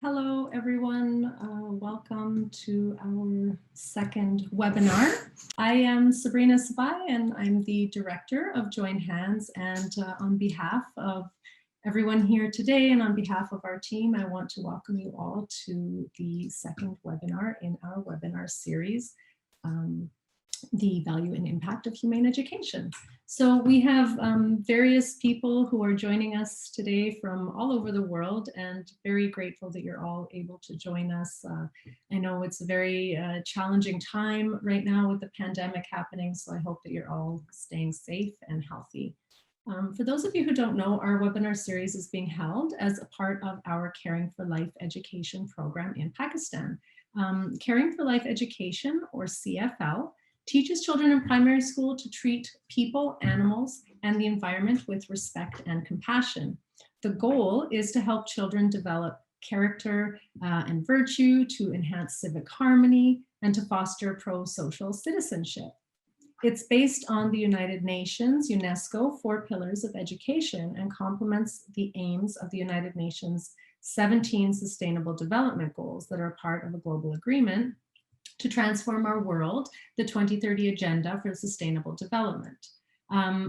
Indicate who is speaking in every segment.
Speaker 1: Hello, everyone. Welcome to our second webinar. I am Sabrina Sabai, and I'm the director of Join Hands. And on behalf of everyone here today and on behalf of our team, I want to welcome you all to the second webinar in our webinar series, The Value and Impact of Humane Education. So we have various people who are joining us today from all over the world, and very grateful that you're all able to join us. I know it's a very challenging time right now with the pandemic happening, so I hope that you're all staying safe and healthy. For those of you who don't know, our webinar series is being held as a part of our Caring for Life education program in Pakistan. Caring for Life education, or CFL, teaches children in primary school to treat people, animals, and the environment with respect and compassion. The goal is to help children develop character and virtue, to enhance civic harmony, and to foster pro-social citizenship. It's based on the United Nations UNESCO 4 Pillars of Education and complements the aims of the United Nations 17 Sustainable Development Goals that are part of a global agreement to transform our world, the 2030 Agenda for Sustainable Development.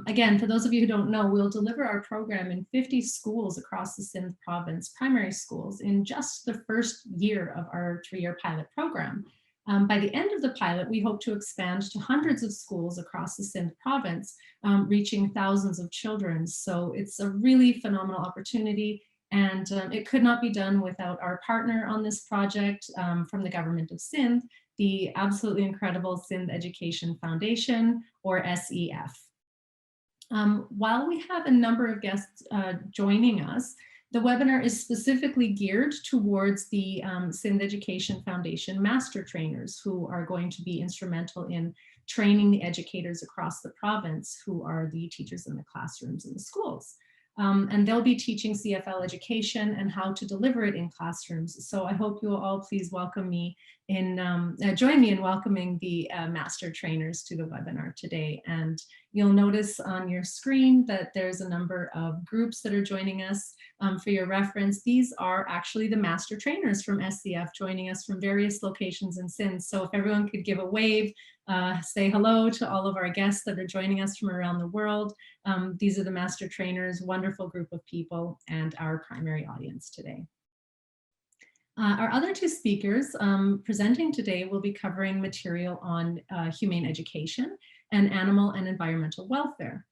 Speaker 1: Again, for those of you who don't know, we'll deliver our program in 50 schools across the Sindh province, primary schools, in just the first year of our 3-year pilot program. By the end of the pilot, we hope to expand to hundreds of schools across the Sindh province, reaching thousands of children. So it's a really phenomenal opportunity. And it could not be done without our partner on this project from the government of Sindh, the absolutely incredible Sindh Education Foundation, or SEF. While we have a number of guests joining us, the webinar is specifically geared towards the Sindh Education Foundation master trainers, who are going to be instrumental in training the educators across the province, who are the teachers in the classrooms in the schools. And they'll be teaching CFL education and how to deliver it in classrooms. So I hope you will all please welcome me in, join me in welcoming the master trainers to the webinar today. And you'll notice on your screen that there's a number of groups that are joining us. For your reference, these are actually the master trainers from SCF joining us from various locations in Sindh. So if everyone could give a wave, say hello to all of our guests that are joining us from around the world. These are the master trainers, wonderful group of people, and our primary audience today. Our other two speakers presenting today will be covering material on humane education and animal and environmental welfare.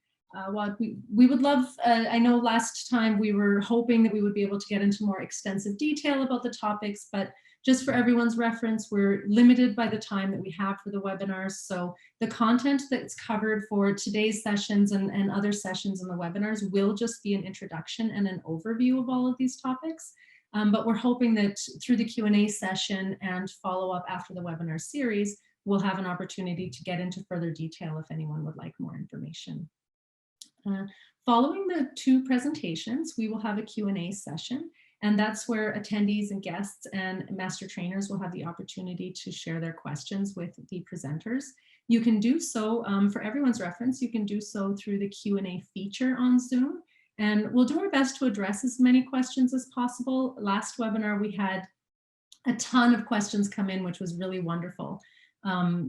Speaker 1: What we would love, I know last time we were hoping that we would be able to get into more extensive detail about the topics, but just for everyone's reference, we're limited by the time that we have for the webinars. So the content that's covered for today's sessions and other sessions in the webinars will just be an introduction and an overview of all of these topics. But we're hoping that through the Q&A session and follow-up after the webinar series, we'll have an opportunity to get into further detail if anyone would like more information. Following the two presentations, we will have a Q&A session, and that's where attendees and guests and master trainers will have the opportunity to share their questions with the presenters. You can do so, for everyone's reference, you can do so through the Q&A feature on Zoom, and we'll do our best to address as many questions as possible. Last webinar, we had a ton of questions come in, which was really wonderful.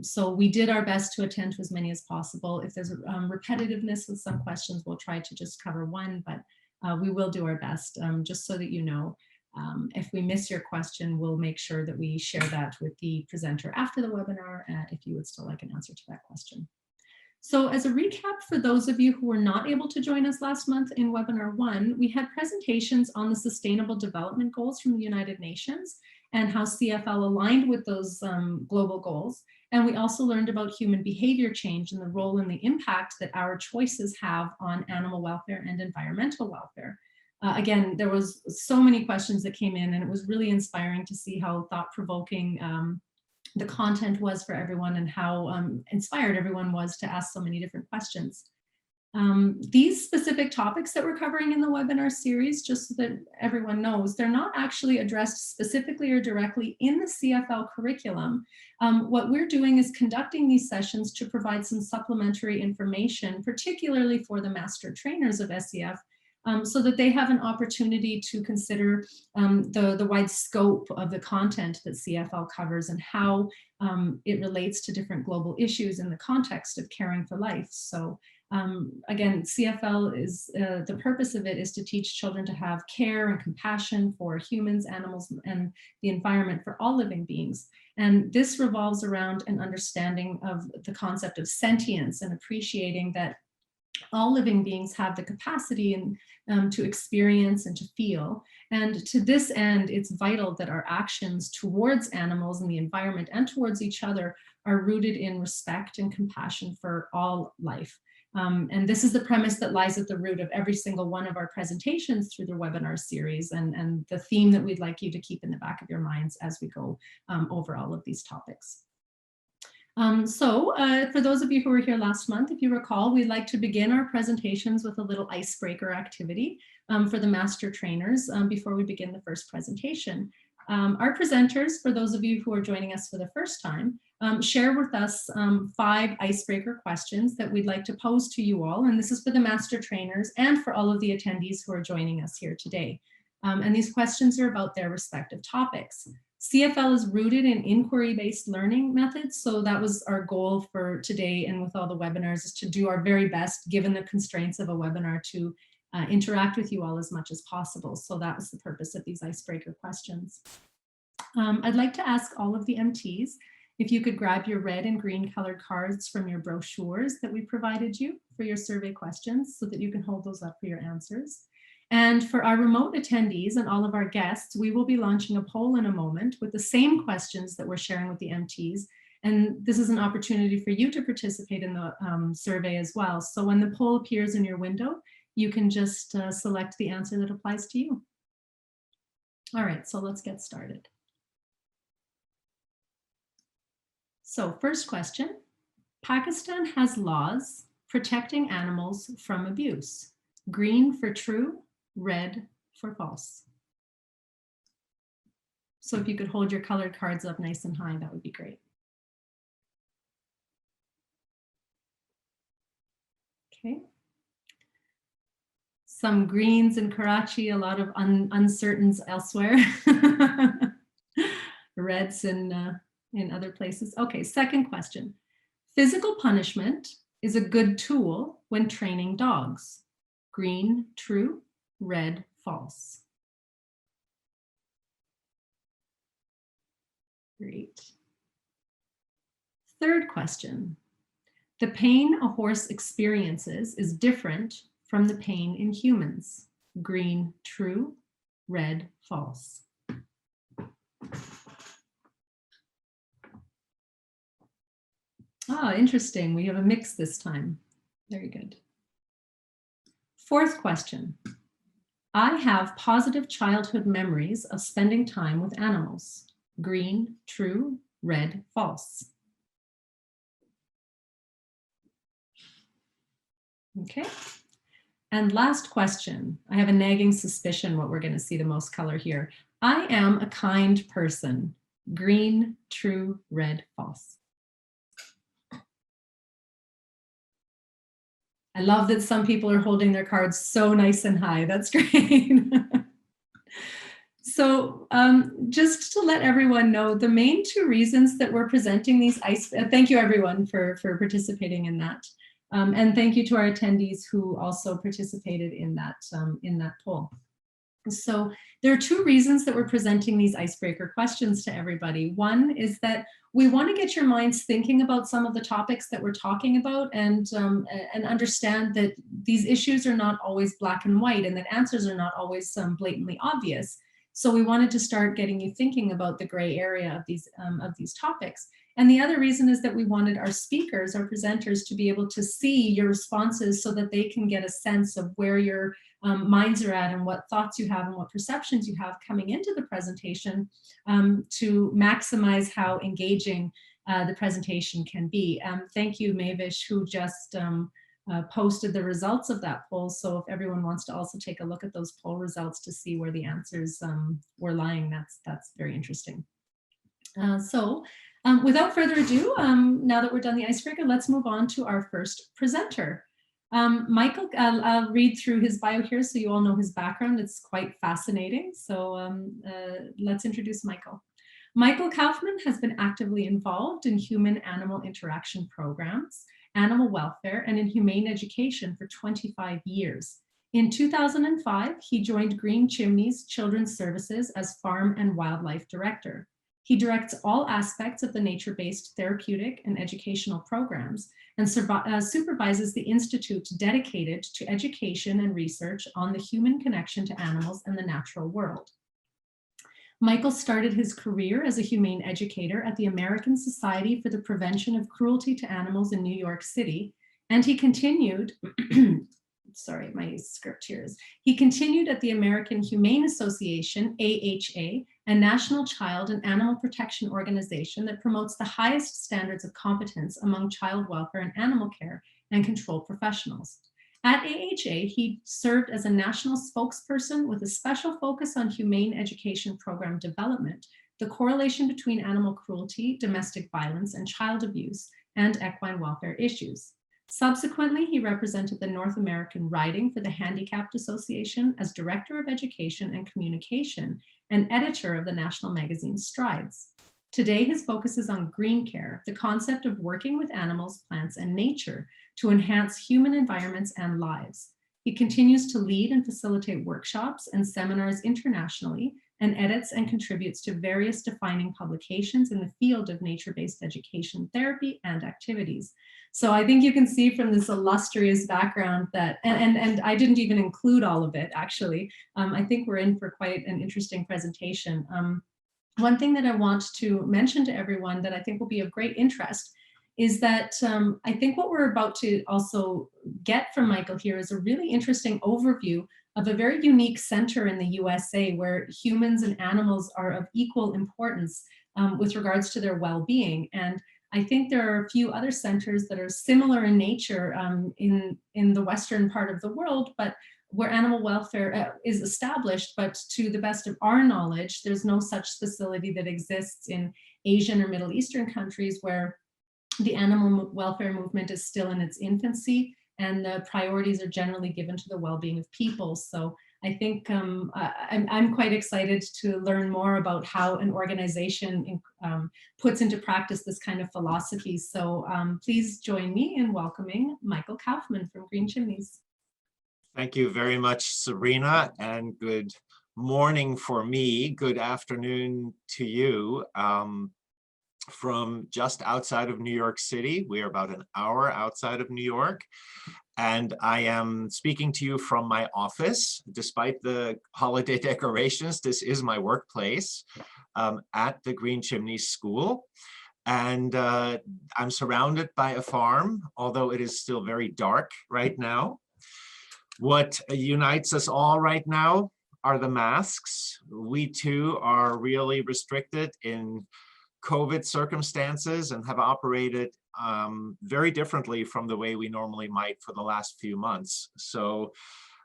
Speaker 1: So we did our best to attend to as many as possible. If there's repetitiveness with some questions, we'll try to just cover one, but we will do our best, just so that you know. If we miss your question, we'll make sure that we share that with the presenter after the webinar, if you would still like an answer to that question. So as a recap, for those of you who were not able to join us last month in webinar 1, we had presentations on the Sustainable Development Goals from the United Nations and how CFL aligned with those global goals. And we also learned about human behavior change and the role and the impact that our choices have on animal welfare and environmental welfare. Again, there was so many questions that came in, and it was really inspiring to see how thought-provoking the content was for everyone and how inspired everyone was to ask so many different questions. These specific topics that we're covering in the webinar series, just so that everyone knows, they're not actually addressed specifically or directly in the CFL curriculum. What we're doing is conducting these sessions to provide some supplementary information, particularly for the master trainers of SEF, so that they have an opportunity to consider the wide scope of the content that CFL covers and how it relates to different global issues in the context of caring for life. So again, CFL is, the purpose of it is to teach children to have care and compassion for humans, animals, and the environment for all living beings. And this revolves around an understanding of the concept of sentience and appreciating that all living beings have the capacity to experience and to feel. And to this end, it's vital that our actions towards animals and the environment and towards each other are rooted in respect and compassion for all life. And this is the premise that lies at the root of every single one of our presentations through the webinar series, and the theme that we'd like you to keep in the back of your minds as we go over all of these topics. For those of you who were here last month, if you recall, we'd like to begin our presentations with a little icebreaker activity for the master trainers before we begin the first presentation. Our presenters, for those of you who are joining us for the first time, share with us 5 icebreaker questions that we'd like to pose to you all. And this is for the master trainers and for all of the attendees who are joining us here today. And these questions are about their respective topics. CFL is rooted in inquiry-based learning methods. So that was our goal for today and with all the webinars, is to do our very best, given the constraints of a webinar, to interact with you all as much as possible. So that was the purpose of these icebreaker questions. I'd like to ask all of the MTs if you could grab your red and green colored cards from your brochures that we provided you for your survey questions so that you can hold those up for your answers. And for our remote attendees and all of our guests, we will be launching a poll in a moment with the same questions that we're sharing with the MTs. And this is an opportunity for you to participate in the survey as well. So when the poll appears in your window, you can just select the answer that applies to you. All right, so let's get started. So first question, Pakistan has laws protecting animals from abuse. Green for true, red for false. So if you could hold your colored cards up nice and high, that would be great. Okay. Some greens in Karachi, a lot of uncertains elsewhere. Reds in other places. Okay, second question. Physical punishment is a good tool when training dogs. Green, true, red, false. Great. Third question. The pain a horse experiences is different from the pain in humans. Green, true, red, false. Ah, interesting. We have a mix this time. Very good. Fourth question. I have positive childhood memories of spending time with animals. Green, true, red, false. Okay. And last question. I have a nagging suspicion what we're going to see the most color here. I am a kind person. Green, true, red, false. I love that some people are holding their cards so nice and high. That's great. So just to let everyone know, the main 2 reasons that we're presenting these thank you everyone for participating in that. And thank you to our attendees who also participated in that poll. So there are 2 reasons that we're presenting these icebreaker questions to everybody. One is that we want to get your minds thinking about some of the topics that we're talking about, and understand that these issues are not always black and white, and that answers are not always blatantly obvious. So we wanted to start getting you thinking about the gray area of these topics. And the other reason is that we wanted our speakers, our presenters, to be able to see your responses so that they can get a sense of where your minds are at and what thoughts you have and what perceptions you have coming into the presentation, to maximize how engaging the presentation can be. Thank you, Mavish, who just posted the results of that poll. So if everyone wants to also take a look at those poll results to see where the answers were lying, that's very interesting. Without further ado, now that we're done the icebreaker, let's move on to our first presenter. Michael, I'll read through his bio here so you all know his background. It's quite fascinating. So let's introduce Michael. Michael Kaufman has been actively involved in human-animal interaction programs, animal welfare, and in humane education for 25 years. In 2005, he joined Green Chimneys Children's Services as Farm and Wildlife Director. He directs all aspects of the nature-based therapeutic and educational programs and supervises the institute dedicated to education and research on the human connection to animals and the natural world. Michael started his career as a humane educator at the American Society for the Prevention of Cruelty to Animals in New York City, and he continued, sorry, my script here is, he continued at the American Humane Association, AHA, a national child and animal protection organization that promotes the highest standards of competence among child welfare and animal care and control professionals. At AHA, he served as a national spokesperson with a special focus on humane education program development, the correlation between animal cruelty, domestic violence, and child abuse, and equine welfare issues. Subsequently, he represented the North American riding for the Handicapped Association as Director of Education and Communication and editor of the national magazine Strides. Today, his focus is on green care, the concept of working with animals, plants, and nature to enhance human environments and lives. He continues to lead and facilitate workshops and seminars internationally and edits and contributes to various defining publications in the field of nature-based education, therapy, and activities. So I think you can see from this illustrious background that, and I didn't even include all of it, actually. I think we're in for quite an interesting presentation. One thing that I want to mention to everyone that I think will be of great interest is that I think what we're about to also get from Michael here is a really interesting overview of a very unique center in the USA where humans and animals are of equal importance with regards to their well-being. And I think there are a few other centers that are similar in nature in the Western part of the world, but where animal welfare is established, but to the best of our knowledge, there's no such facility that exists in Asian or Middle Eastern countries where the animal welfare movement is still in its infancy and the priorities are generally given to the well-being of people. So I think I'm quite excited to learn more about how an organization puts into practice this kind of philosophy. So please join me in welcoming Michael Kaufman from Green Chimneys.
Speaker 2: Thank you very much, Sabrina, and good morning for me. Good afternoon to you. From just outside of New York City. We are about an hour outside of New York. And I am speaking to you from my office. Despite the holiday decorations, this is my workplace at the Green Chimneys School. And I'm surrounded by a farm, although it is still very dark right now. What unites us all right now are the masks. We too are really restricted in COVID circumstances and have operated very differently from the way we normally might for the last few months. So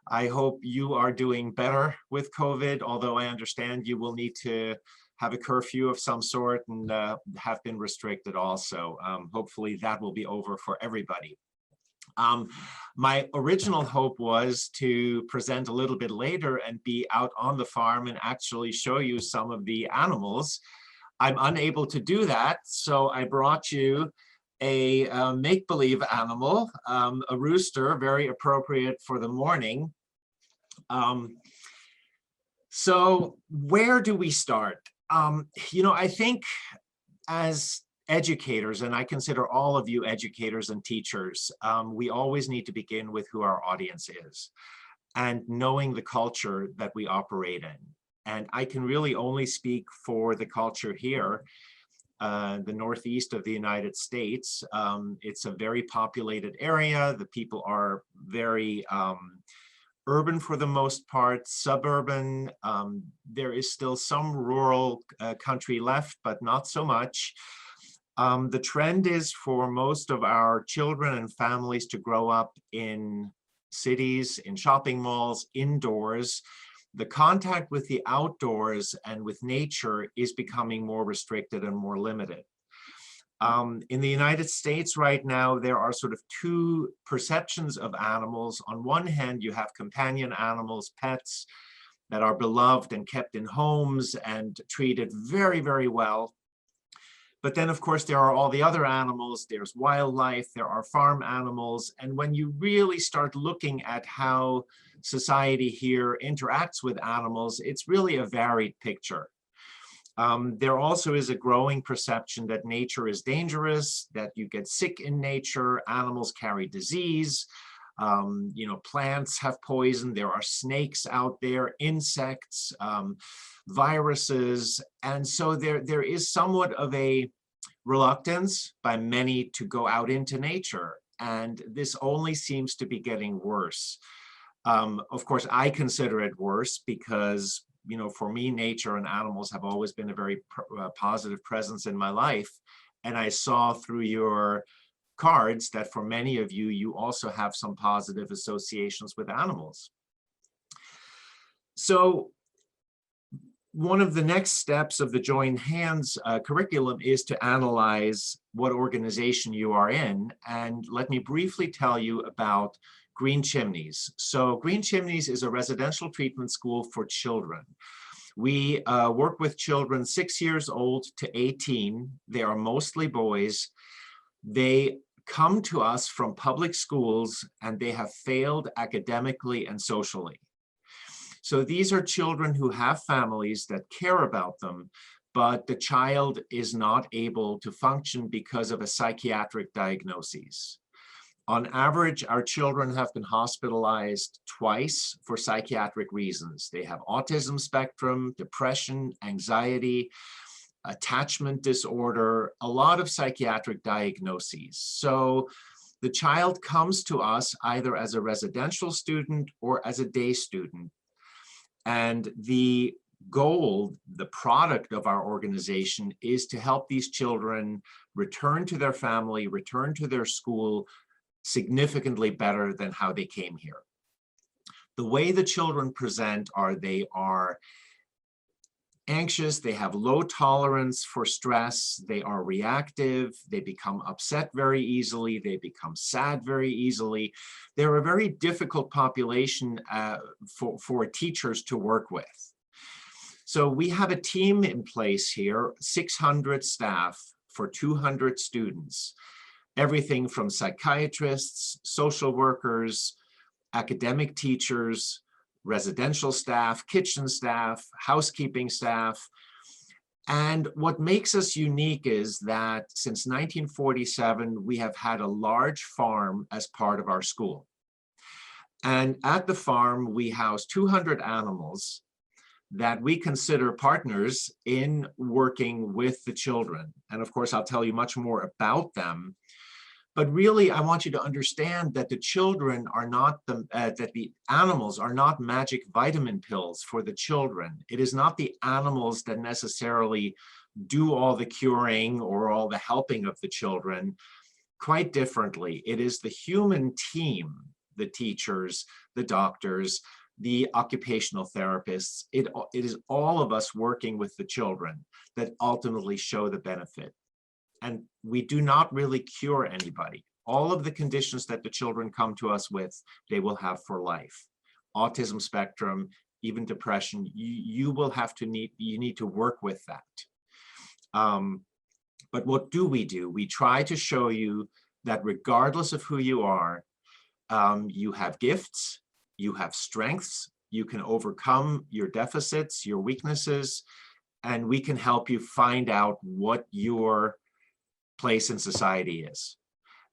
Speaker 2: I hope you are doing better with COVID, although I understand you will need to have a curfew of some sort and have been restricted also. Hopefully that will be over for everybody. My original hope was to present a little bit later and be out on the farm and actually show you some of the animals. I'm unable to do that, so I brought you a make-believe animal, a rooster, very appropriate for the morning. So where do we start? You know, I think as educators, and I consider all of you educators and teachers, we always need to begin with who our audience is and knowing the culture that we operate in. And I can really only speak for the culture here, the Northeast of the United States. It's a very populated area. The people are very urban for the most part, suburban. There is still some rural country left, but not so much. The trend is for most of our children and families to grow up in cities, in shopping malls, indoors. The contact with the outdoors and with nature is becoming more restricted and more limited. In the United States right now, there are sort of two perceptions of animals. On one hand, you have companion animals, pets, that are beloved and kept in homes and treated very, very well. But then, of course, there are all the other animals. There's wildlife, there are farm animals. And when you really start looking at how society here interacts with animals, it's really a varied picture. There also is a growing perception that nature is dangerous, that you get sick in nature, animals carry disease, plants have poison, there are snakes out there, insects, viruses. And so there is somewhat of a reluctance by many to go out into nature. And this only seems to be getting worse. Of course, I consider it worse because for me, nature and animals have always been a very positive presence in my life. And I saw through your cards that for many of you, you also have some positive associations with animals. So one of the next steps of the Join Hands curriculum is to analyze what organization you are in. And let me briefly tell you about Green Chimneys. So Green Chimneys is a residential treatment school for children. We work with children 6 years old to 18. They are mostly boys. They come to us from public schools and they have failed academically and socially. So these are children who have families that care about them, but the child is not able to function because of a psychiatric diagnosis. On average, our children have been hospitalized twice for psychiatric reasons. They have autism spectrum, depression, anxiety, attachment disorder, a lot of psychiatric diagnoses. So the child comes to us either as a residential student or as a day student. And the goal, the product of our organization is to help these children return to their family, return to their school, significantly better than how they came here. The way the children present they are anxious, they have low tolerance for stress, they are reactive, they become upset very easily, they become sad very easily. They're a very difficult population for teachers to work with. So we have a team in place here, 600 staff for 200 students. Everything from psychiatrists, social workers, academic teachers, residential staff, kitchen staff, housekeeping staff. And what makes us unique is that since 1947, we have had a large farm as part of our school. And at the farm, we house 200 animals that we consider partners in working with the children. And of course, I'll tell you much more about them. But really, I want you to understand that the children are not that the animals are not magic vitamin pills for the children. It is not the animals that necessarily do all the curing or all the helping of the children. Quite differently, it is the human team, the teachers, the doctors, the occupational therapists. It is all of us working with the children that ultimately show the benefit. And we do not really cure anybody. All of the conditions that the children come to us with, they will have for life. Autism spectrum, even depression, you need to work with that. But what do? We try to show you that regardless of who you are, you have gifts, you have strengths, you can overcome your deficits, your weaknesses, and we can help you find out what your place in society is.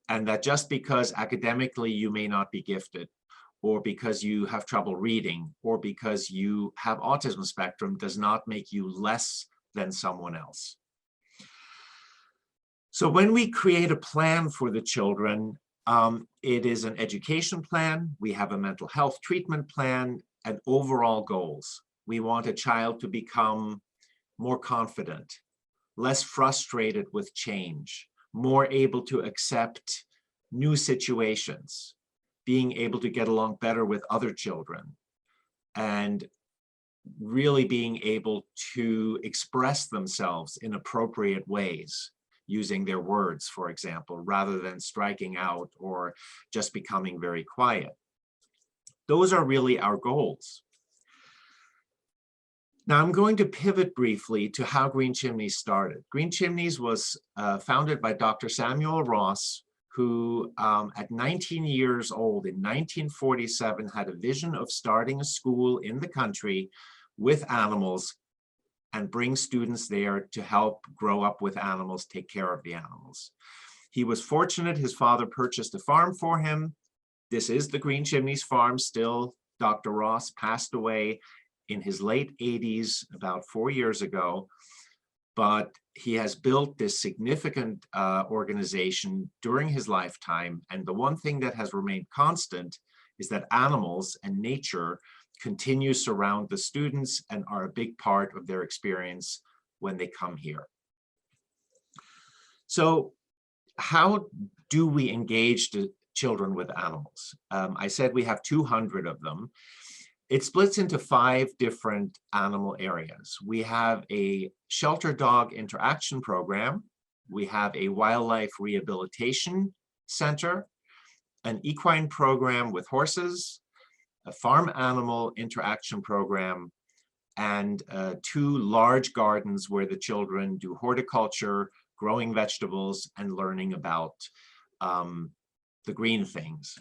Speaker 2: And that just because academically you may not be gifted, or because you have trouble reading, or because you have autism spectrum does not make you less than someone else. So when we create a plan for the children, it is an education plan, we have a mental health treatment plan, and overall goals. We want a child to become more confident, less frustrated with change, more able to accept new situations, being able to get along better with other children, and really being able to express themselves in appropriate ways, using their words, for example, rather than striking out or just becoming very quiet. Those are really our goals. Now I'm going to pivot briefly to how Green Chimneys started. Green Chimneys was founded by Dr. Samuel Ross, who at 19 years old in 1947 had a vision of starting a school in the country with animals and bring students there to help grow up with animals, take care of the animals. He was fortunate his father purchased a farm for him. This is the Green Chimneys farm still. Dr. Ross passed away in his late 80s about 4 years ago, but he has built this significant organization during his lifetime. And the one thing that has remained constant is that animals and nature continue to surround the students and are a big part of their experience when they come here. So how do we engage the children with animals? I said we have 200 of them. It splits into 5 different animal areas. We have a shelter dog interaction program. We have a wildlife rehabilitation center, an equine program with horses, a farm animal interaction program, and 2 large gardens where the children do horticulture, growing vegetables, and learning about the green things.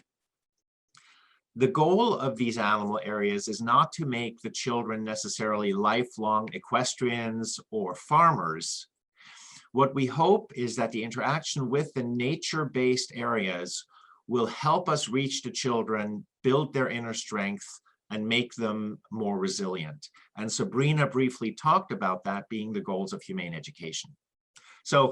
Speaker 2: The goal of these animal areas is not to make the children necessarily lifelong equestrians or farmers. What we hope is that the interaction with the nature-based areas will help us reach the children, build their inner strength, and make them more resilient. And Sabrina briefly talked about that being the goals of humane education. So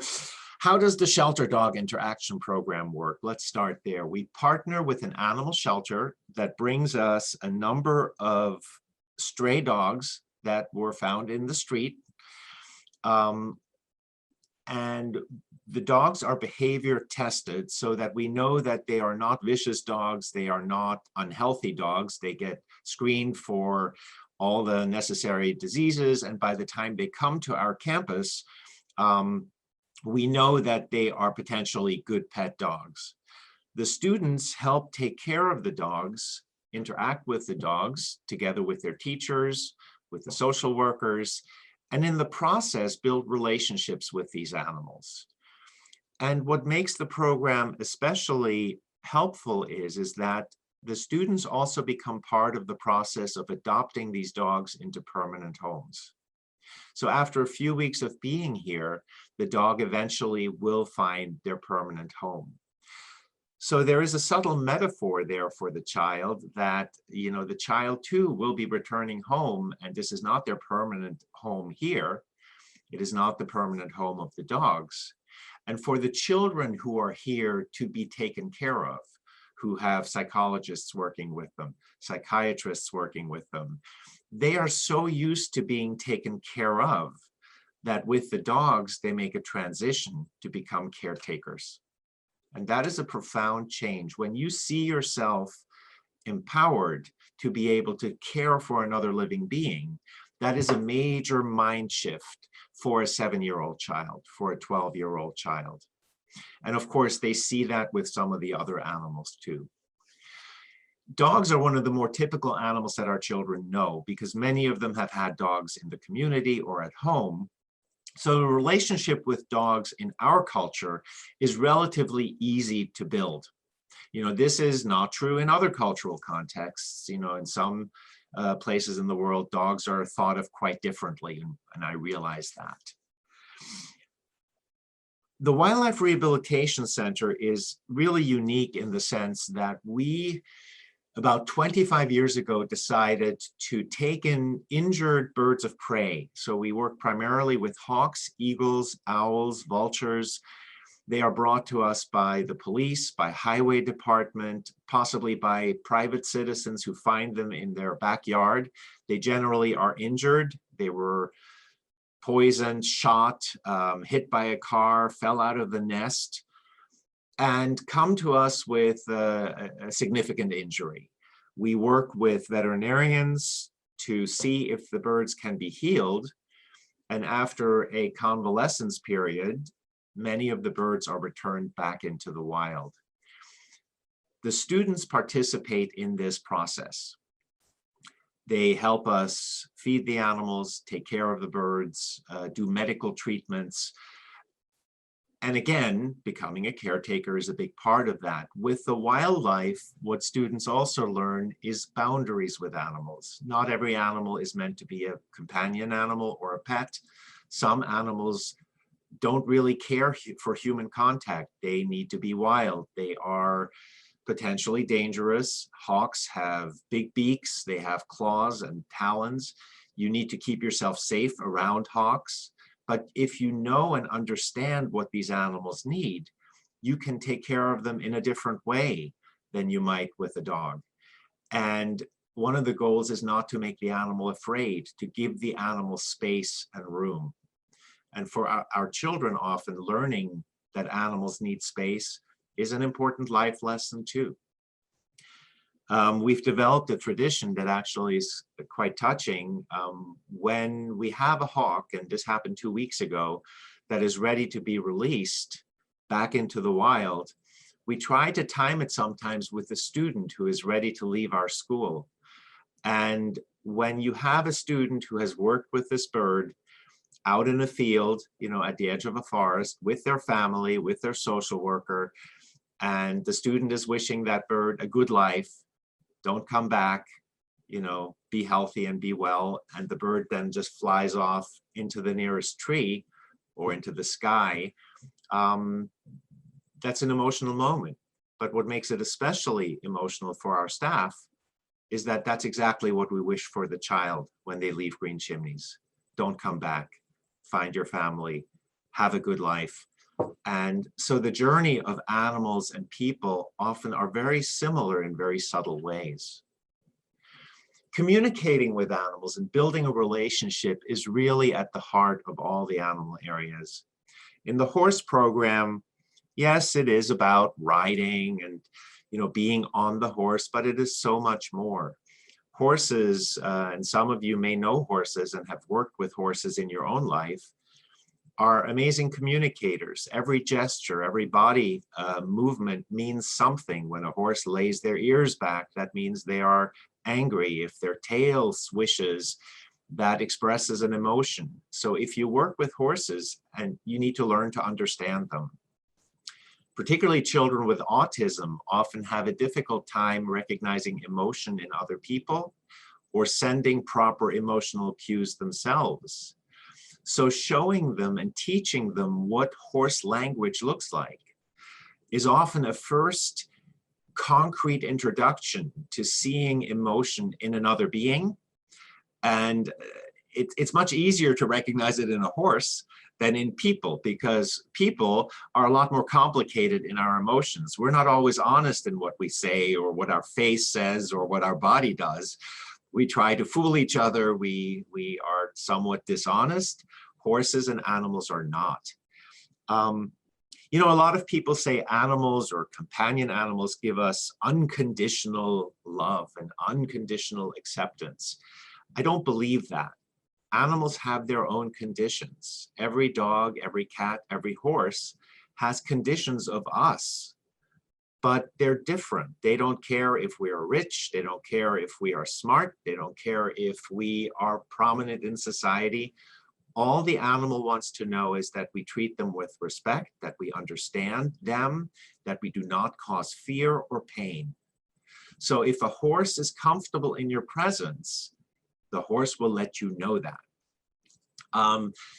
Speaker 2: how does the shelter dog interaction program work? Let's start there. We partner with an animal shelter that brings us a number of stray dogs that were found in the street. And the dogs are behavior tested so that we know that they are not vicious dogs, they are not unhealthy dogs. They get screened for all the necessary diseases, and by the time they come to our campus, we know that they are potentially good pet dogs. The students help take care of the dogs, interact with the dogs together with their teachers, with the social workers, and in the process build relationships with these animals. And what makes the program especially helpful is that the students also become part of the process of adopting these dogs into permanent homes. So after a few weeks of being here, the dog eventually will find their permanent home. So there is a subtle metaphor there for the child that, you know, the child too will be returning home, and this is not their permanent home here. It is not the permanent home of the dogs. And for the children who are here to be taken care of, who have psychologists working with them, psychiatrists working with them, they are so used to being taken care of that with the dogs, they make a transition to become caretakers. And that is a profound change. When you see yourself empowered to be able to care for another living being, that is a major mind shift for a 7-year-old child, for a 12-year-old child. And of course, they see that with some of the other animals too. Dogs are one of the more typical animals that our children know because many of them have had dogs in the community or at home. So the relationship with dogs in our culture is relatively easy to build. You know, this is not true in other cultural contexts. You know, in some places in the world, dogs are thought of quite differently, and I realize that. The Wildlife Rehabilitation Center is really unique in the sense that we, about 25 years ago, decided to take in injured birds of prey. So we work primarily with hawks, eagles, owls, vultures. They are brought to us by the police, by highway department, possibly by private citizens who find them in their backyard. They generally are injured. They were poisoned, shot, hit by a car, fell out of the nest, and come to us with a significant injury. We work with veterinarians to see if the birds can be healed. And after a convalescence period, many of the birds are returned back into the wild. The students participate in this process. They help us feed the animals, take care of the birds, do medical treatments. And again, becoming a caretaker is a big part of that. With the wildlife, what students also learn is boundaries with animals. Not every animal is meant to be a companion animal or a pet. Some animals don't really care for human contact. They need to be wild. They are potentially dangerous. Hawks have big beaks. They have claws and talons. You need to keep yourself safe around hawks. But if you know and understand what these animals need, you can take care of them in a different way than you might with a dog. And one of the goals is not to make the animal afraid, to give the animal space and room. And for our children, often learning that animals need space is an important life lesson too. We've developed a tradition that actually is quite touching. When we have a hawk, and this happened 2 weeks ago, that is ready to be released back into the wild, we try to time it sometimes with a student who is ready to leave our school. And when you have a student who has worked with this bird out in a field, you know, at the edge of a forest with their family, with their social worker, and the student is wishing that bird a good life, don't come back, you know, be healthy and be well, and the bird then just flies off into the nearest tree or into the sky, that's an emotional moment. But what makes it especially emotional for our staff is that that's exactly what we wish for the child when they leave Green Chimneys. Don't come back, find your family, have a good life. And so the journey of animals and people often are very similar in very subtle ways. Communicating with animals and building a relationship is really at the heart of all the animal areas. In the horse program, yes, it is about riding and, you know, being on the horse, but it is so much more. Horses, and some of you may know horses and have worked with horses in your own life, are amazing communicators. Every gesture, every body movement means something. When a horse lays their ears back, that means they are angry. If their tail swishes, that expresses an emotion. So if you work with horses, and you need to learn to understand them. Particularly children with autism often have a difficult time recognizing emotion in other people or sending proper emotional cues themselves. So showing them and teaching them what horse language looks like is often a first concrete introduction to seeing emotion in another being. And it's much easier to recognize it in a horse than in people, because people are a lot more complicated in our emotions. We're not always honest in what we say or what our face says or what our body does. We try to fool each other. We are somewhat dishonest. Horses and animals are not. You know, a lot of people say animals or companion animals give us unconditional love and unconditional acceptance. I don't believe that. Animals have their own conditions. Every dog, every cat, every horse has conditions of us, but they're different. They don't care if we are rich. They don't care if we are smart. They don't care if we are prominent in society. All the animal wants to know is that we treat them with respect, that we understand them, that we do not cause fear or pain. So if a horse is comfortable in your presence, the horse will let you know that.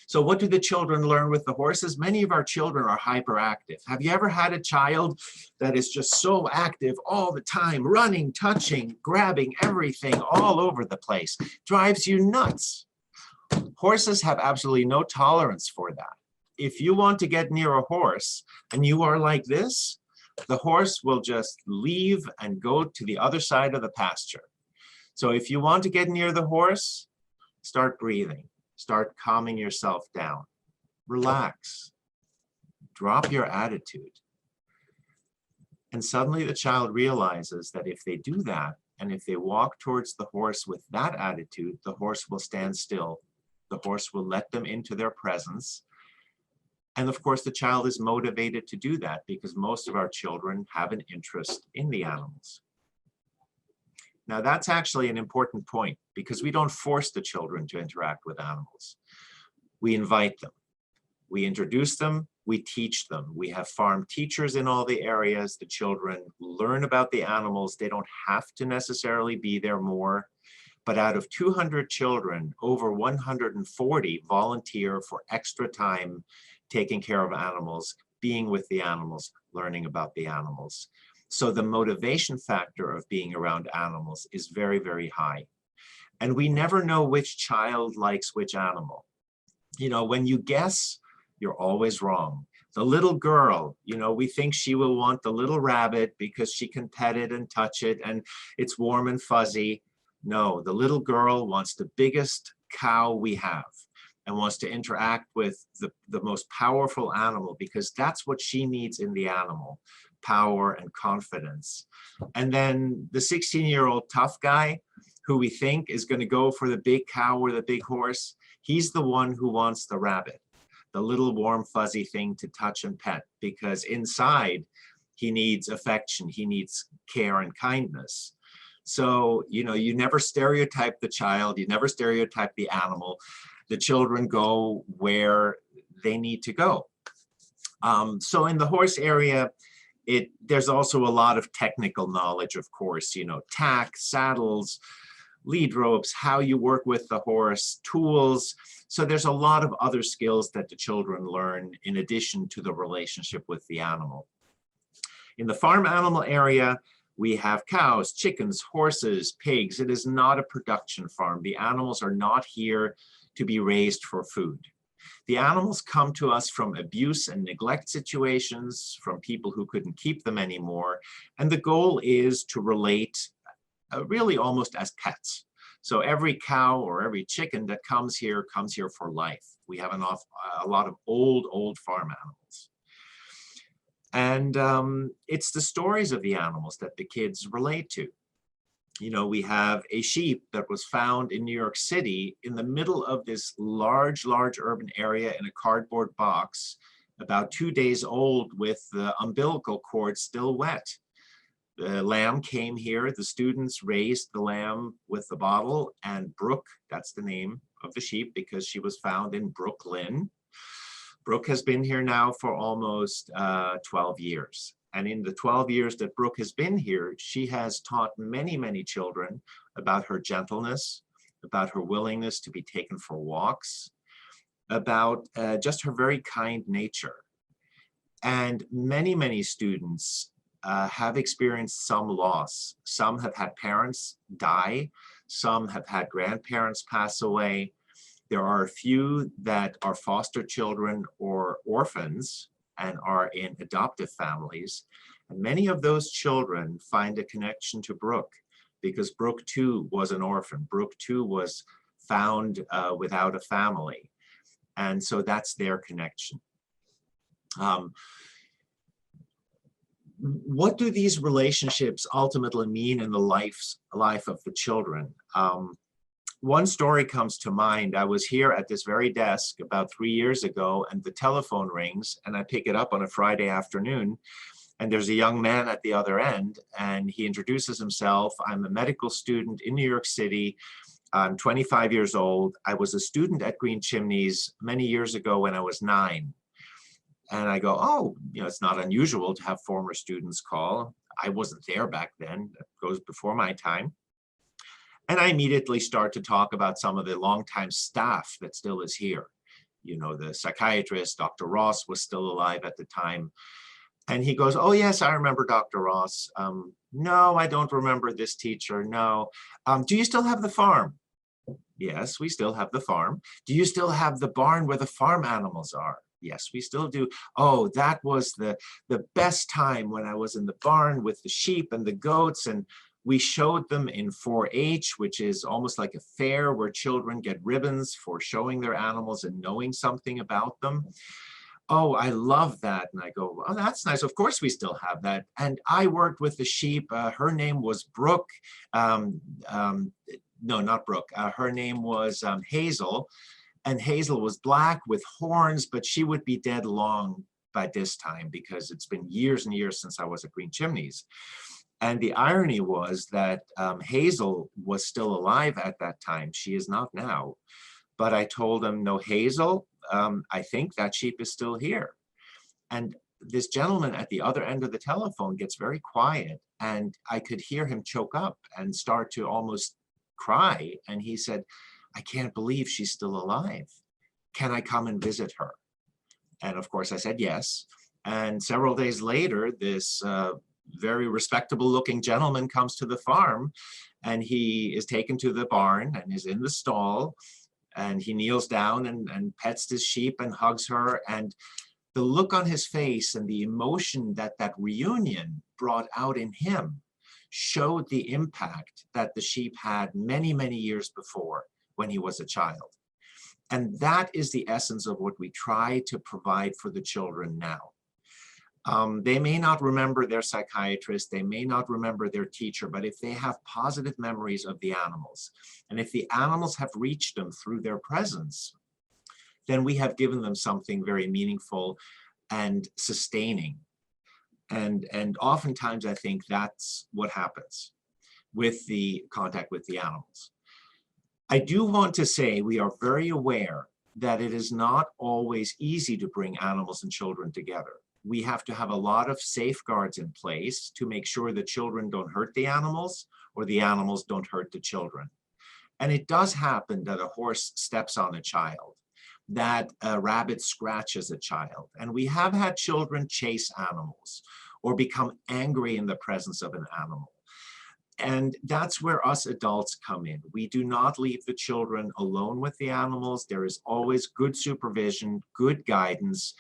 Speaker 2: So what do the children learn with the horses? Many of our children are hyperactive. Have you ever had a child that is just so active all the time, running, touching, grabbing everything all over the place? Drives you nuts. Horses have absolutely no tolerance for that. If you want to get near a horse and you are like this, the horse will just leave and go to the other side of the pasture. So if you want to get near the horse, start breathing. Start calming yourself down. Relax. Drop your attitude. And suddenly the child realizes that if they do that, and if they walk towards the horse with that attitude, the horse will stand still. The horse will let them into their presence. And of course, the child is motivated to do that because most of our children have an interest in the animals. Now, that's actually an important point because we don't force the children to interact with animals. We invite them. We introduce them, we teach them. We have farm teachers in all the areas. The children learn about the animals. They don't have to necessarily be there more. But out of 200 children, over 140 volunteer for extra time taking care of animals, being with the animals, learning about the animals. So the motivation factor of being around animals is very, very high. And we never know which child likes which animal. You know, when you guess, you're always wrong. The little girl, you know, we think she will want the little rabbit because she can pet it and touch it and it's warm and fuzzy. No, the little girl wants the biggest cow we have and wants to interact with the most powerful animal because that's what she needs in the animal, power and confidence. And then the 16-year-old tough guy who we think is going to go for the big cow or the big horse, he's the one who wants the rabbit, the little warm fuzzy thing to touch and pet, because inside he needs affection, he needs care and kindness. So, you know, you never stereotype the child, you never stereotype the animal. The children go where they need to go. So in the horse area, there's also a lot of technical knowledge, of course, you know, tack, saddles, lead ropes, how you work with the horse, tools. So there's a lot of other skills that the children learn in addition to the relationship with the animal. In the farm animal area, we have cows, chickens, horses, pigs. It is not a production farm. The animals are not here to be raised for food. The animals come to us from abuse and neglect situations, from people who couldn't keep them anymore. And the goal is to relate really almost as pets. So every cow or every chicken that comes here for life. We have a lot of old farm animals. And it's the stories of the animals that the kids relate to. You know, we have a sheep that was found in New York City in the middle of this large urban area in a cardboard box, about 2 days old with the umbilical cord still wet. The lamb came here, the students raised the lamb with the bottle, and Brooke, that's the name of the sheep because she was found in Brooklyn. Brooke has been here now for almost 12 years. And in the 12 years that Brooke has been here, she has taught many children about her gentleness, about her willingness to be taken for walks, about just her very kind nature. And many students have experienced some loss. Some have had parents die. Some have had grandparents pass away. There are a few that are foster children or orphans and are in adoptive families. And many of those children find a connection to Brooke because Brooke too was an orphan. Brooke too was found without a family. And so that's their connection. What do these relationships ultimately mean in the life of the children? One story comes to mind. I was here at this very desk about 3 years ago and the telephone rings and I pick it up on a Friday afternoon and there's a young man at the other end and he introduces himself. I'm a medical student in New York City. I'm 25 years old. I was a student at Green Chimneys many years ago when I was 9. And I go, oh, you know, it's not unusual to have former students call. I wasn't there back then. That goes before my time. And I immediately start to talk about some of the longtime staff that still is here. You know, the psychiatrist, Dr. Ross, was still alive at the time. And he goes, oh, yes, I remember Dr. Ross. No, I don't remember this teacher. No. Do you still have the farm? Yes, we still have the farm. Do you still have the barn where the farm animals are? Yes, we still do. Oh, that was the best time when I was in the barn with the sheep and the goats, and we showed them in 4-H, which is almost like a fair where children get ribbons for showing their animals and knowing something about them. Oh, I love that. And I go, oh, that's nice. Of course we still have that. And I worked with the sheep. Her name was Brooke. No, not Brooke. Her name was Hazel. And Hazel was black with horns, but she would be dead long by this time because it's been years and years since I was at Green Chimneys. And the irony was that Hazel was still alive at that time. She is not now. But I told him, no, Hazel, I think that sheep is still here. And this gentleman at the other end of the telephone gets very quiet, and I could hear him choke up and start to almost cry. And he said, I can't believe she's still alive. Can I come and visit her? And of course I said yes. And several days later, this very respectable looking gentleman comes to the farm, and he is taken to the barn and is in the stall, and he kneels down and pets his sheep and hugs her. And the look on his face and the emotion that that reunion brought out in him showed the impact that the sheep had many, many years before when he was a child. And that is the essence of what we try to provide for the children now. They may not remember their psychiatrist, they may not remember their teacher, but if they have positive memories of the animals, and if the animals have reached them through their presence, then we have given them something very meaningful and sustaining. And oftentimes I think that's what happens with the contact with the animals. I do want to say we are very aware that it is not always easy to bring animals and children together. We have to have a lot of safeguards in place to make sure the children don't hurt the animals or the animals don't hurt the children. And it does happen that a horse steps on a child, that a rabbit scratches a child. And we have had children chase animals or become angry in the presence of an animal. And that's where us adults come in. We do not leave the children alone with the animals. There is always good supervision, good guidance.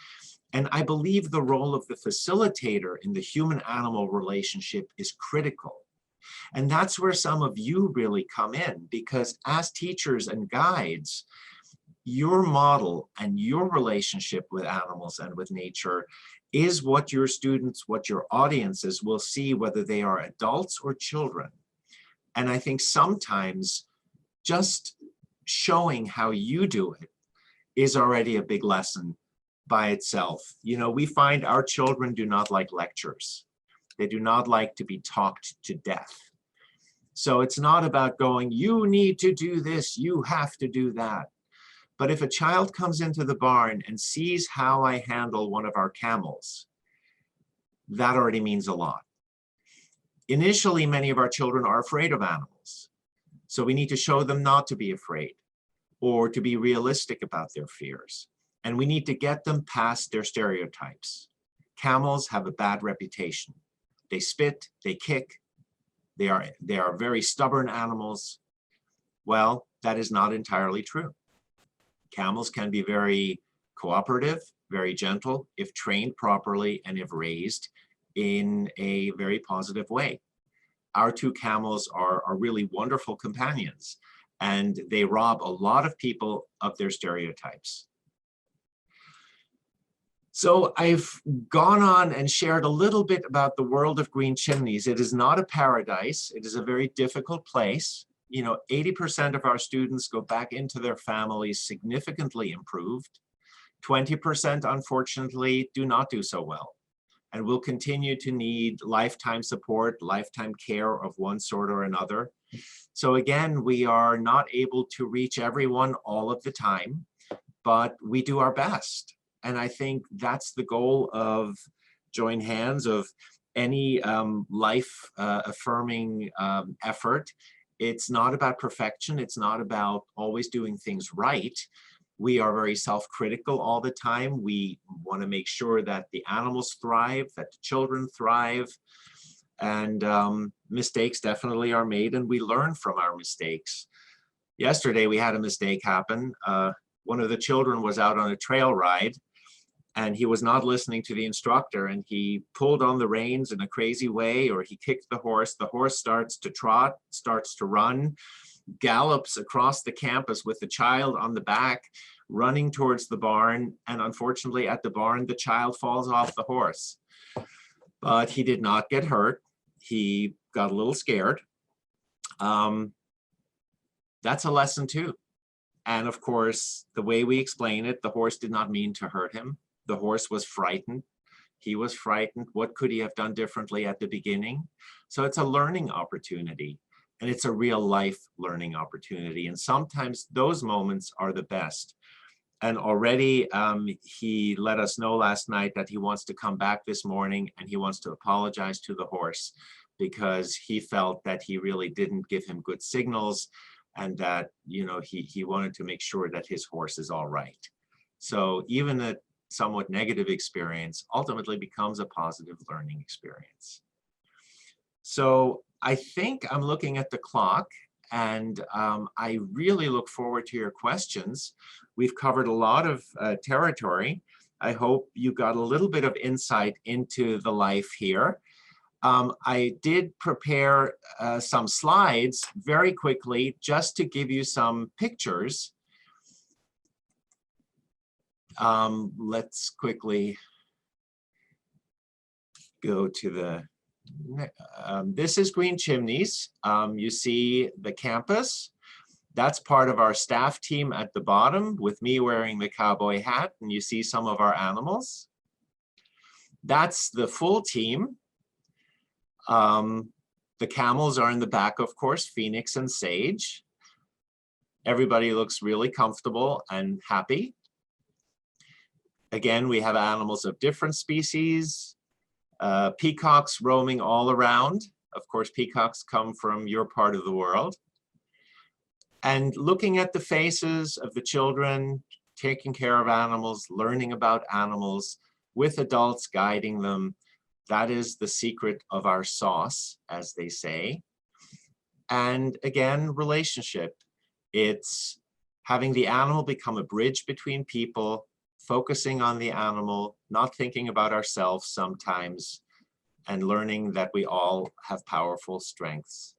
Speaker 2: And I believe the role of the facilitator in the human-animal relationship is critical. And that's where some of you really come in, because as teachers and guides, your model and your relationship with animals and with nature is what your students, what your audiences will see, whether they are adults or children. And I think sometimes just showing how you do it is already a big lesson by itself. You know, we find our children do not like lectures. They do not like to be talked to death. So it's not about going, you need to do this, you have to do that. But if a child comes into the barn and sees how I handle one of our camels, that already means a lot. Initially, many of our children are afraid of animals. So we need to show them not to be afraid or to be realistic about their fears. And we need to get them past their stereotypes. Camels have a bad reputation. They spit, they kick, they are very stubborn animals. Well, that is not entirely true. Camels can be very cooperative, very gentle, if trained properly and if raised in a very positive way. Our two camels are really wonderful companions, and they rob a lot of people of their stereotypes. So I've gone on and shared a little bit about the world of Green Chimneys. It is not a paradise. It is a very difficult place. You know, 80% of our students go back into their families significantly improved. 20%, unfortunately, do not do so well and will continue to need lifetime support, lifetime care of one sort or another. So again, we are not able to reach everyone all of the time, but we do our best. And I think that's the goal of Join Hands, of any life-affirming effort. It's not about perfection. It's not about always doing things right. We are very self-critical all the time. We want to make sure that the animals thrive, that the children thrive, and mistakes definitely are made, and we learn from our mistakes. Yesterday, we had a mistake happen. One of the children was out on a trail ride, and he was not listening to the instructor, and he pulled on the reins in a crazy way, or he kicked the horse. The horse starts to trot, starts to run, gallops across the campus with the child on the back, running towards the barn. And unfortunately at the barn, the child falls off the horse. But he did not get hurt. He got a little scared. That's a lesson too. And of course, the way we explain it, the horse did not mean to hurt him. The horse was frightened. He was frightened. What could he have done differently at the beginning? So it's a learning opportunity, and it's a real life learning opportunity. And sometimes those moments are the best. And already he let us know last night that he wants to come back this morning, and he wants to apologize to the horse because he felt that he really didn't give him good signals, and that, you know, he wanted to make sure that his horse is all right. So even a somewhat negative experience ultimately becomes a positive learning experience. So I think I'm looking at the clock, and I really look forward to your questions. We've covered a lot of territory. I hope you got a little bit of insight into the life here. I did prepare some slides very quickly just to give you some pictures. Let's quickly go to the, this is Green Chimneys. You see the campus. That's part of our staff team at the bottom with me wearing the cowboy hat, and you see some of our animals. That's the full team. The camels are in the back, of course, Phoenix and Sage. Everybody looks really comfortable and happy. Again, we have animals of different species, peacocks roaming all around. Of course, peacocks come from your part of the world. And looking at the faces of the children, taking care of animals, learning about animals, with adults guiding them, that is the secret of our sauce, as they say. And again, relationship. It's having the animal become a bridge between people, focusing on the animal, not thinking about ourselves sometimes, and learning that we all have powerful strengths.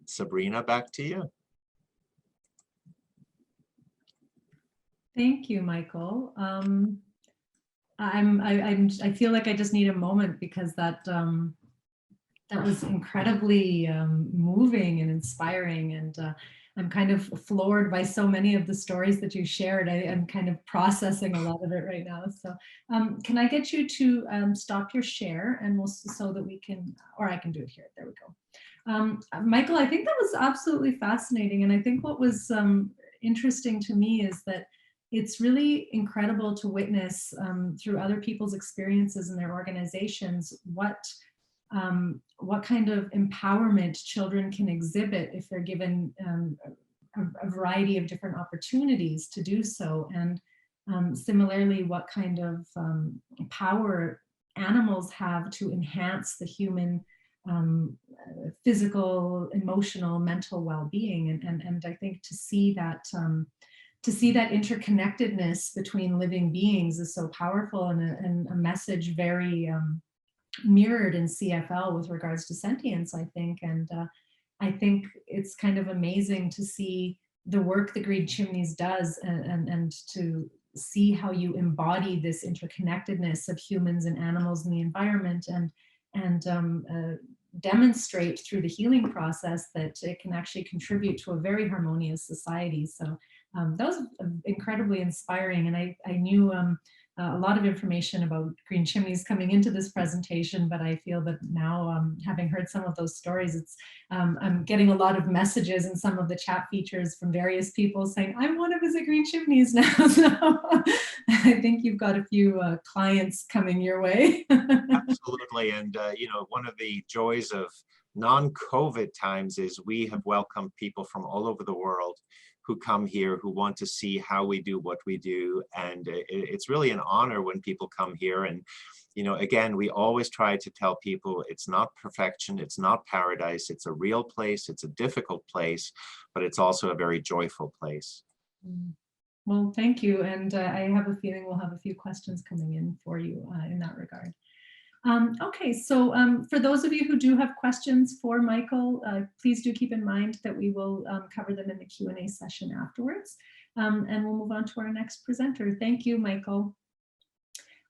Speaker 2: Sabrina, back to you.
Speaker 1: Thank you, Michael. I feel like I just need a moment because that was incredibly moving and inspiring, and I'm kind of floored by so many of the stories that you shared. I'm kind of processing a lot of it right now. So can I get you to stop your share, and we'll, so that we can, or I can do it here. There we go. Michael, I think that was absolutely fascinating. And I think what was interesting to me is that it's really incredible to witness through other people's experiences in their organizations what kind of empowerment children can exhibit if they're given a variety of different opportunities to do so. And similarly, what kind of power animals have to enhance the human physical, emotional, mental well-being. And I think to see that interconnectedness between living beings is so powerful, and a message very mirrored in CFL with regards to sentience, I think. And I think it's kind of amazing to see the work the Green Chimneys does, and to see how you embody this interconnectedness of humans and animals in the environment, and demonstrate through the healing process that it can actually contribute to a very harmonious society. So that was incredibly inspiring. And I knew a lot of information about Green Chimneys coming into this presentation, but I feel that now, having heard some of those stories, it's I'm getting a lot of messages in some of the chat features from various people saying, I want to visit Green Chimneys now. So I think you've got a few clients coming your way.
Speaker 2: Absolutely. And, you know, one of the joys of non-COVID times is we have welcomed people from all over the world who come here, who want to see how we do what we do. And it's really an honor when people come here. And, you know, again, we always try to tell people it's not perfection, it's not paradise, it's a real place, it's a difficult place, but it's also a very joyful place.
Speaker 1: Well, thank you. And I have a feeling we'll have a few questions coming in for you in that regard. Okay, so for those of you who do have questions for Michael, please do keep in mind that we will cover them in the Q&A session afterwards. And we'll move on to our next presenter. Thank you, Michael.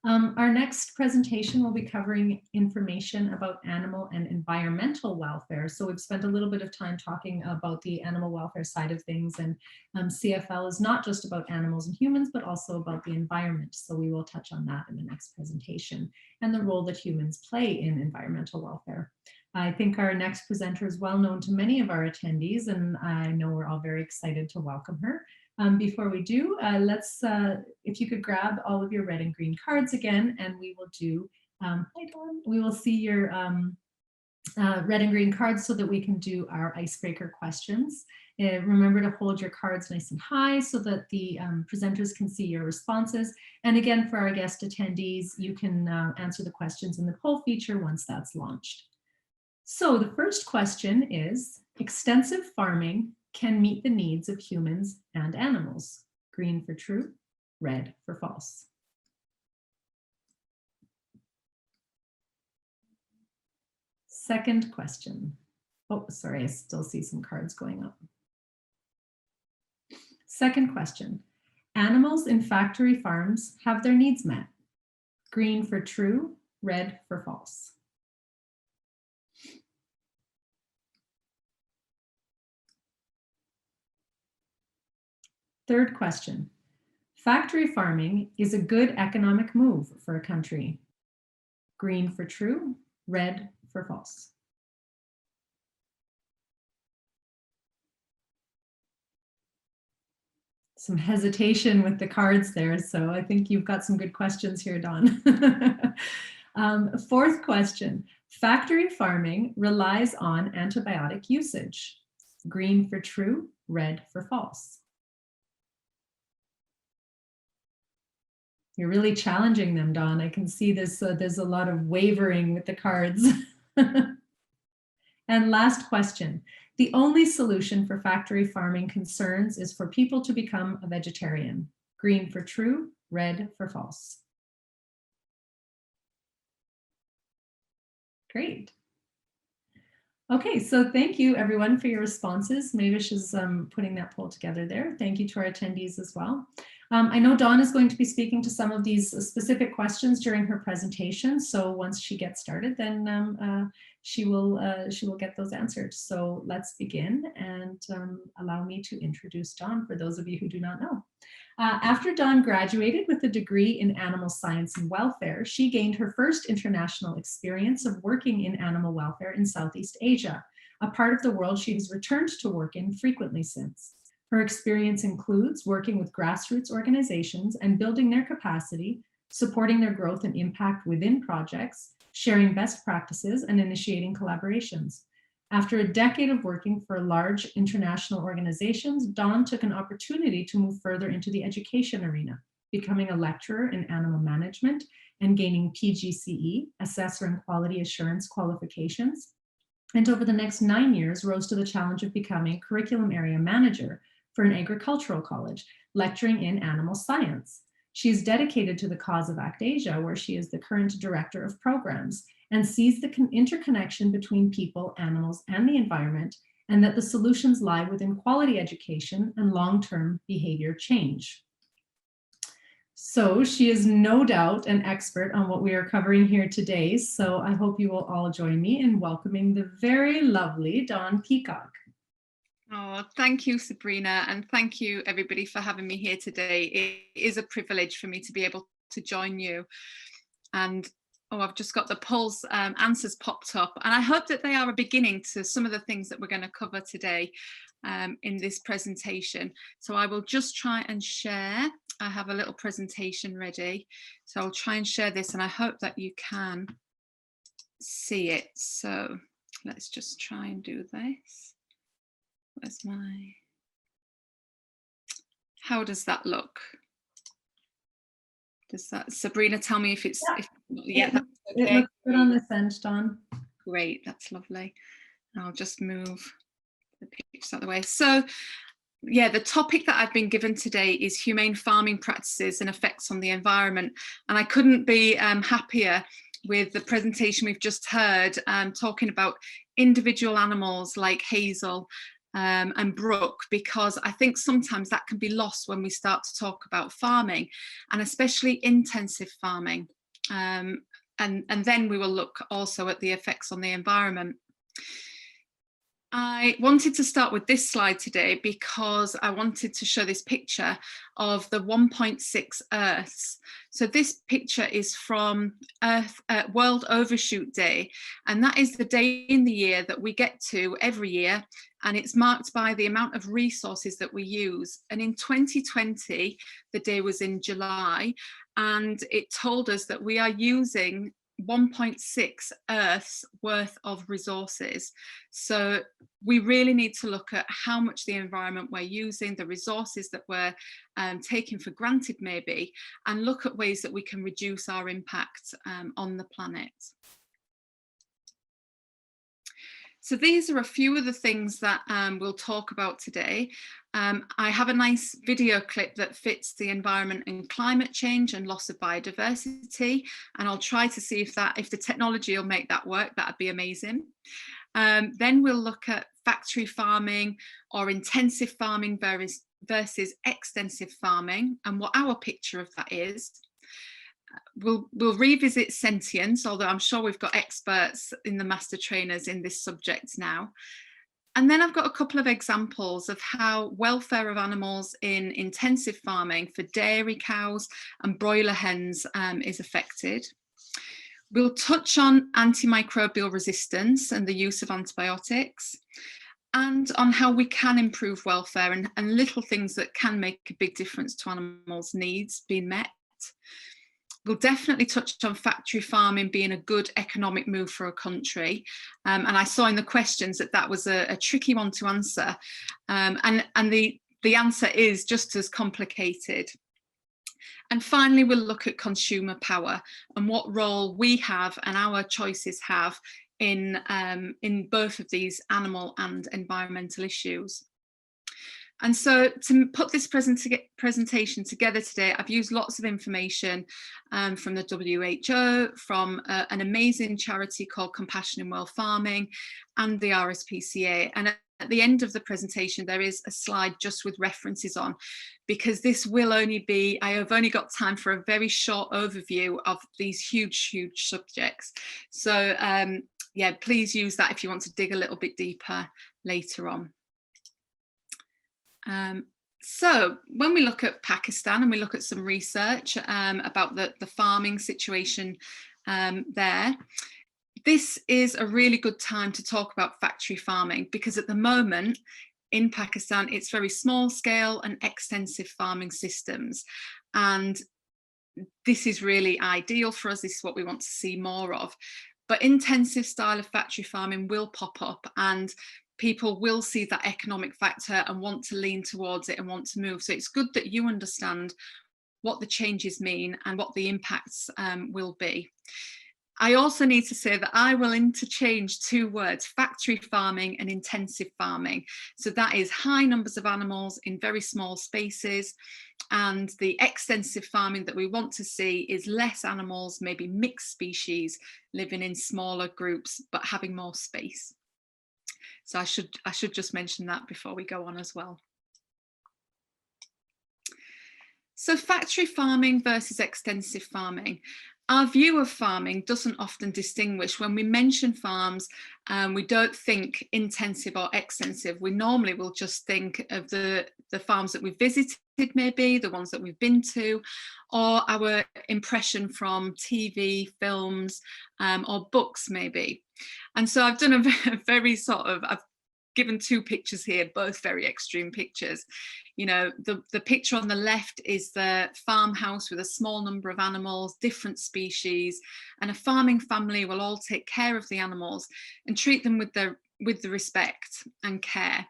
Speaker 1: Our next presentation will be covering information about animal and environmental welfare. So we've spent a little bit of time talking about the animal welfare side of things, and CFL is not just about animals and humans, but also about the environment. So we will touch on that in the next presentation and the role that humans play in environmental welfare. I think our next presenter is well known to many of our attendees, and I know we're all very excited to welcome her. Before we do, if you could grab all of your red and green cards again, and we will do, hi Dawn, we will see your red and green cards so that we can do our icebreaker questions. Remember to hold your cards nice and high so that the presenters can see your responses. And again, for our guest attendees, you can answer the questions in the poll feature once that's launched. So the first question is, extensive farming can meet the needs of humans and animals. Green for true, red for false. Second question. Oh, sorry, I still see some cards going up. Second question. Animals in factory farms have their needs met. Green for true, red for false. Third question. Factory farming is a good economic move for a country. Green for true, red for false. Some hesitation with the cards there, so I think you've got some good questions here, Dawn. Fourth question. Factory farming relies on antibiotic usage. Green for true, red for false. You're really challenging them, Dawn. I can see this. There's a lot of wavering with the cards. And last question. The only solution for factory farming concerns is for people to become a vegetarian. Green for true, red for false. Great. Okay, so thank you everyone for your responses. Mavish is putting that poll together there. Thank you to our attendees as well. I know Dawn is going to be speaking to some of these specific questions during her presentation. So once she gets started, then she will get those answered. So let's begin, and allow me to introduce Dawn for those of you who do not know. After Dawn graduated with a degree in animal science and welfare, she gained her first international experience of working in animal welfare in Southeast Asia, a part of the world she has returned to work in frequently since. Her experience includes working with grassroots organizations and building their capacity, supporting their growth and impact within projects, sharing best practices, and initiating collaborations. After a decade of working for large international organizations, Dawn took an opportunity to move further into the education arena, becoming a lecturer in animal management and gaining PGCE, Assessor and Quality Assurance qualifications. And over the next 9 years, rose to the challenge of becoming curriculum area manager for an agricultural college, lecturing in animal science. She is dedicated to the cause of ACTAsia, where she is the current director of programs, and sees the interconnection between people, animals, and the environment, and that the solutions lie within quality education and long-term behavior change. So she is no doubt an expert on what we are covering here today. So I hope you will all join me in welcoming the very lovely Dawn Peacock.
Speaker 3: Oh, thank you, Sabrina, and thank you everybody for having me here today. It is a privilege for me to be able to join you. And oh, I've just got the polls answers popped up, and I hope that they are a beginning to some of the things that we're going to cover today in this presentation. So I will just try and share. I have a little presentation ready, so I'll try and share this, and I hope that you can see it. So let's just try and do this. Where's my, how does that look? Does that, Sabrina, tell me if it's,
Speaker 1: yeah, that's okay. It looks good on this end, Dawn.
Speaker 3: Great, that's lovely. I'll just move the pictures out of the way. So yeah, the topic that I've been given today is humane farming practices and effects on the environment. And I couldn't be happier with the presentation we've just heard, talking about individual animals like Hazel and Brooke, because I think sometimes that can be lost when we start to talk about farming, and especially intensive farming. and then we will look also at the effects on the environment. I wanted to start with this slide today because I wanted to show this picture of the 1.6 Earths. So this picture is from World Overshoot Day, and that is the day in the year that we get to every year, and it's marked by the amount of resources that we use. And in 2020, the day was in July, and it told us that we are using 1.6 Earths worth of resources. So we really need to look at how much the environment we're using, the resources that we're taking for granted maybe, and look at ways that we can reduce our impact on the planet. So these are a few of the things that we'll talk about today. I have a nice video clip that fits the environment and climate change and loss of biodiversity, and I'll try to see if the technology will make that work. That'd be amazing. Then we'll look at factory farming or intensive farming versus extensive farming and what our picture of that is. We'll revisit Sentience, although I'm sure we've got experts in the master trainers in this subject now. And then I've got a couple of examples of how welfare of animals in intensive farming for dairy cows and broiler hens is affected. We'll touch on antimicrobial resistance and the use of antibiotics, and on how we can improve welfare and little things that can make a big difference to animals' needs being met. We'll definitely touch on factory farming being a good economic move for a country. And I saw in the questions that was a tricky one to answer. And the answer is just as complicated. And finally, we'll look at consumer power and what role we have and our choices have in both of these animal and environmental issues. And so to put this presentation together today, I've used lots of information from the WHO, from an amazing charity called Compassion in World Farming, and the RSPCA. And at the end of the presentation, there is a slide just with references on, because this will only be, I have only got time for a very short overview of these huge, huge subjects. So yeah, please use that if you want to dig a little bit deeper later on. So when we look at Pakistan and we look at some research about the farming situation there, this is a really good time to talk about factory farming, because at the moment in Pakistan, it's very small scale and extensive farming systems. And this is really ideal for us. This is what we want to see more of. But intensive style of factory farming will pop up, and people will see that economic factor and want to lean towards it and want to move. So it's good that you understand what the changes mean and what the impacts will be. I also need to say that I will interchange two words, factory farming and intensive farming. So that is high numbers of animals in very small spaces, and the extensive farming that we want to see is less animals, maybe mixed species, living in smaller groups but having more space. So I should just mention that before we go on as well. So factory farming versus extensive farming. Our view of farming doesn't often distinguish. When we mention farms, we don't think intensive or extensive. We normally will just think of the farms that we've visited, maybe the ones that we've been to, or our impression from TV, films, or books maybe. And so I've done a very sort of, I've given two pictures here, both very extreme pictures. You know, the picture on the left is the farmhouse with a small number of animals, different species, and a farming family will all take care of the animals and treat them with the respect and care,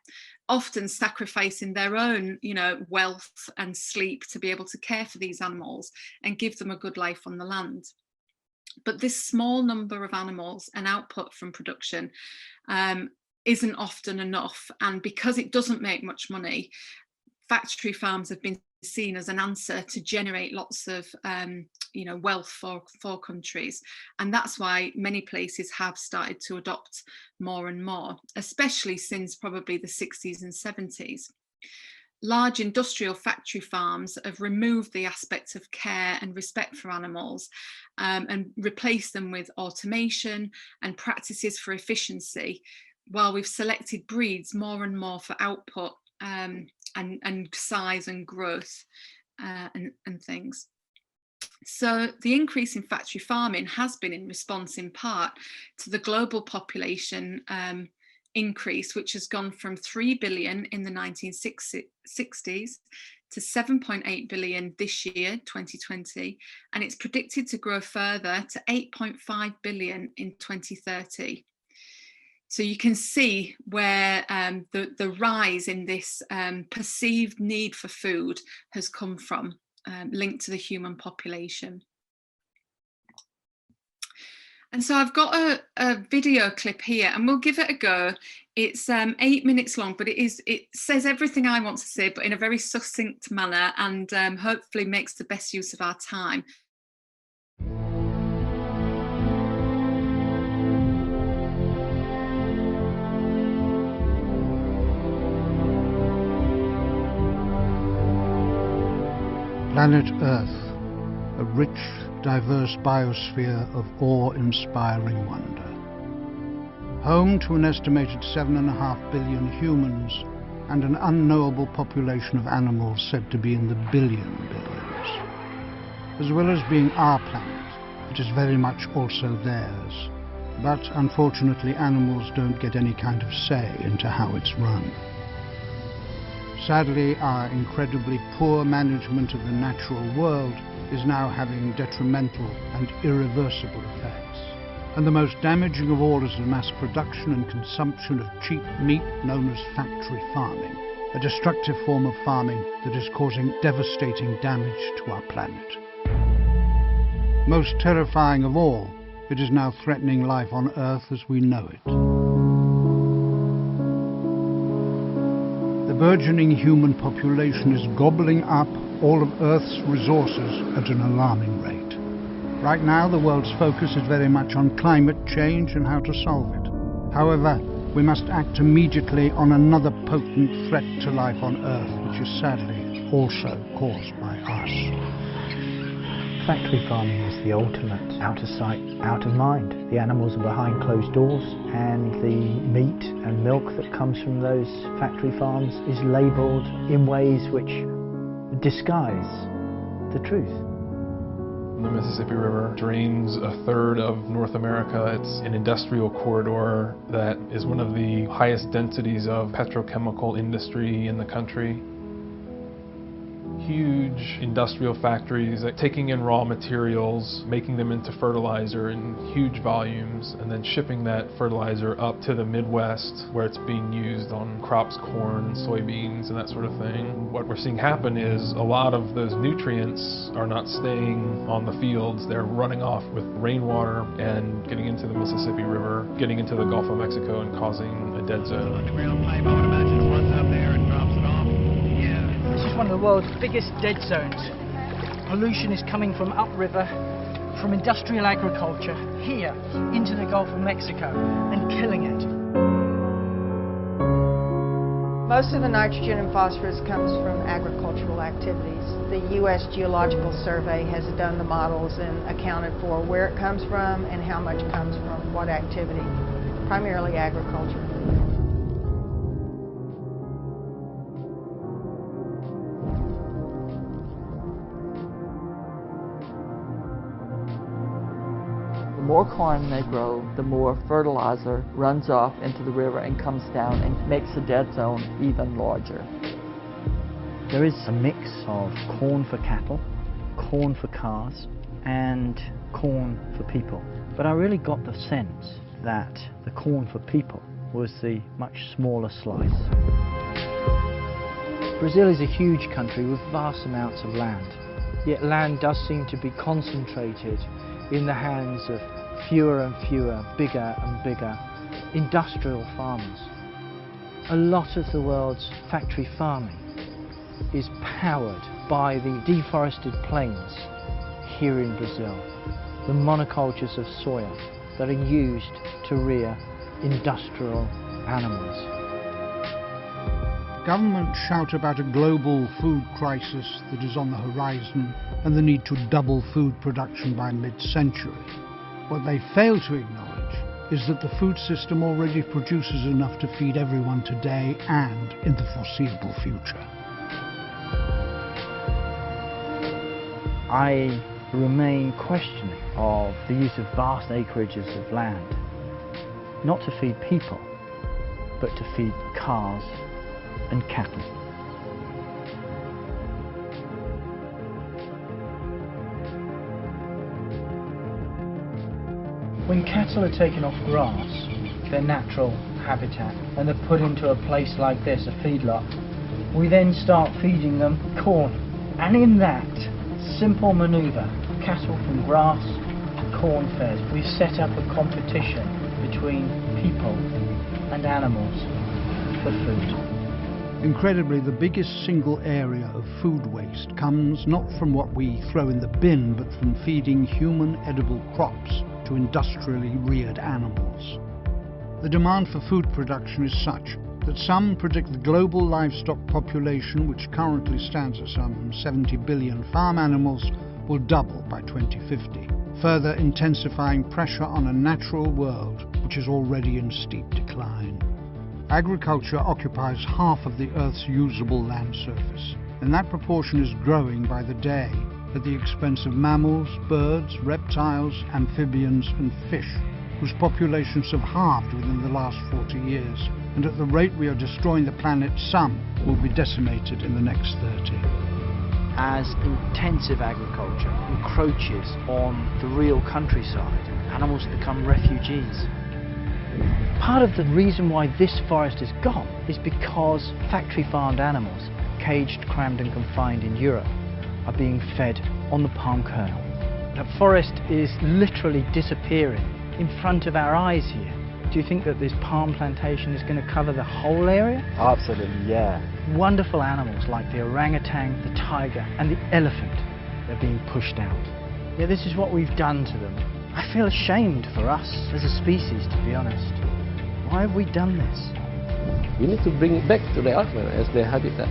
Speaker 3: often sacrificing their own, you know, wealth and sleep to be able to care for these animals and give them a good life on the land. But this small number of animals and output from production isn't often enough. And because it doesn't make much money, factory farms have been seen as an answer to generate lots of you know, wealth for countries. And that's why many places have started to adopt more and more, especially since probably the 60s and 70s. large industrial factory farms have removed the aspect of care and respect for animals and replaced them with automation and practices for efficiency, while we've selected breeds more and more for output and size and growth and things. So the increase in factory farming has been in response in part to the global population increase, which has gone from 3 billion in the 1960s to 7.8 billion this year, 2020, and it's predicted to grow further to 8.5 billion in 2030. So you can see where the rise in this perceived need for food has come from, linked to the human population. And so I've got a video clip here, and we'll give it a go. It's 8 minutes long, but it says everything I want to say, but in a very succinct manner, and hopefully makes the best use of our time.
Speaker 4: Planet Earth, a rich, diverse biosphere of awe-inspiring wonder. Home to an estimated 7.5 billion humans and an unknowable population of animals said to be in the billions. As well as being our planet, it is very much also theirs. But unfortunately, animals don't get any kind of say into how it's run. Sadly, our incredibly poor management of the natural world is now having detrimental and irreversible effects. And the most damaging of all is the mass production and consumption of cheap meat known as factory farming, a destructive form of farming that is causing devastating damage to our planet. Most terrifying of all, it is now threatening life on Earth as we know it. The burgeoning human population is gobbling up all of Earth's resources at an alarming rate. Right now, the world's focus is very much on climate change and how to solve it. However, we must act immediately on another potent threat to life on Earth, which is sadly also caused by us.
Speaker 5: Factory farming is the ultimate out of sight, out of mind. The animals are behind closed doors, and the meat and milk that comes from those factory farms is labelled in ways which disguise the truth.
Speaker 6: The Mississippi River drains a third of North America. It's an industrial corridor that is one of the highest densities of petrochemical industry in the country. Huge industrial factories taking in raw materials, making them into fertilizer in huge volumes, and then shipping that fertilizer up to the Midwest where it's being used on crops, corn, soybeans, and that sort of thing. What we're seeing happen is a lot of those nutrients are not staying on the fields. They're running off with rainwater and getting into the Mississippi River, getting into the Gulf of Mexico and causing a dead zone.
Speaker 7: This is one of the world's biggest dead zones. Pollution is coming from upriver, from industrial agriculture, here into the Gulf of Mexico, and killing it.
Speaker 8: Most of the nitrogen and phosphorus comes from agricultural activities. The U.S. Geological Survey has done the models and accounted for where it comes from and how much comes from what activity, primarily agriculture.
Speaker 9: The more corn they grow, the more fertilizer runs off into the river and comes down and makes the dead zone even larger.
Speaker 5: There is a mix of corn for cattle, corn for cars, and corn for people. But I really got the sense that the corn for people was the much smaller slice. Brazil is a huge country with vast amounts of land, yet land does seem to be concentrated in the hands of fewer and fewer, bigger and bigger industrial farmers. A lot of the world's factory farming is powered by the deforested plains here in Brazil, the monocultures of soya that are used to rear industrial animals.
Speaker 4: Governments shout about a global food crisis that is on the horizon and the need to double food production by mid-century. What they fail to acknowledge is that the food system already produces enough to feed everyone today and in the foreseeable future.
Speaker 5: I remain questioning of the use of vast acreages of land, not to feed people, but to feed cars and cattle. When cattle are taken off grass, their natural habitat, and they're put into a place like this, a feedlot, we then start feeding them corn. And in that simple manoeuvre, cattle from grass to corn fed, we've set up a competition between people and animals for food.
Speaker 4: Incredibly, the biggest single area of food waste comes not from what we throw in the bin, but from feeding human edible crops to industrially reared animals. The demand for food production is such that some predict the global livestock population, which currently stands at some 70 billion farm animals, will double by 2050, further intensifying pressure on a natural world which is already in steep decline. Agriculture occupies half of the Earth's usable land surface, and that proportion is growing by the day at the expense of mammals, birds, reptiles, amphibians and fish, whose populations have halved within the last 40 years, and at the rate we are destroying the planet, some will be decimated in the next 30.
Speaker 5: As intensive agriculture encroaches on the real countryside, animals become refugees. Part of the reason why this forest is gone is because factory farmed animals, caged, crammed and confined in Europe, are being fed on the palm kernel. The forest is literally disappearing in front of our eyes here. Do you think that this palm plantation is going to cover the whole area?
Speaker 10: Absolutely, yeah.
Speaker 5: Wonderful animals like the orangutan, the tiger and the elephant are being pushed out. Yeah, this is what we've done to them. I feel ashamed for us as a species, to be honest. Why have we done this?
Speaker 10: We need to bring it back to the elephant as their habitat.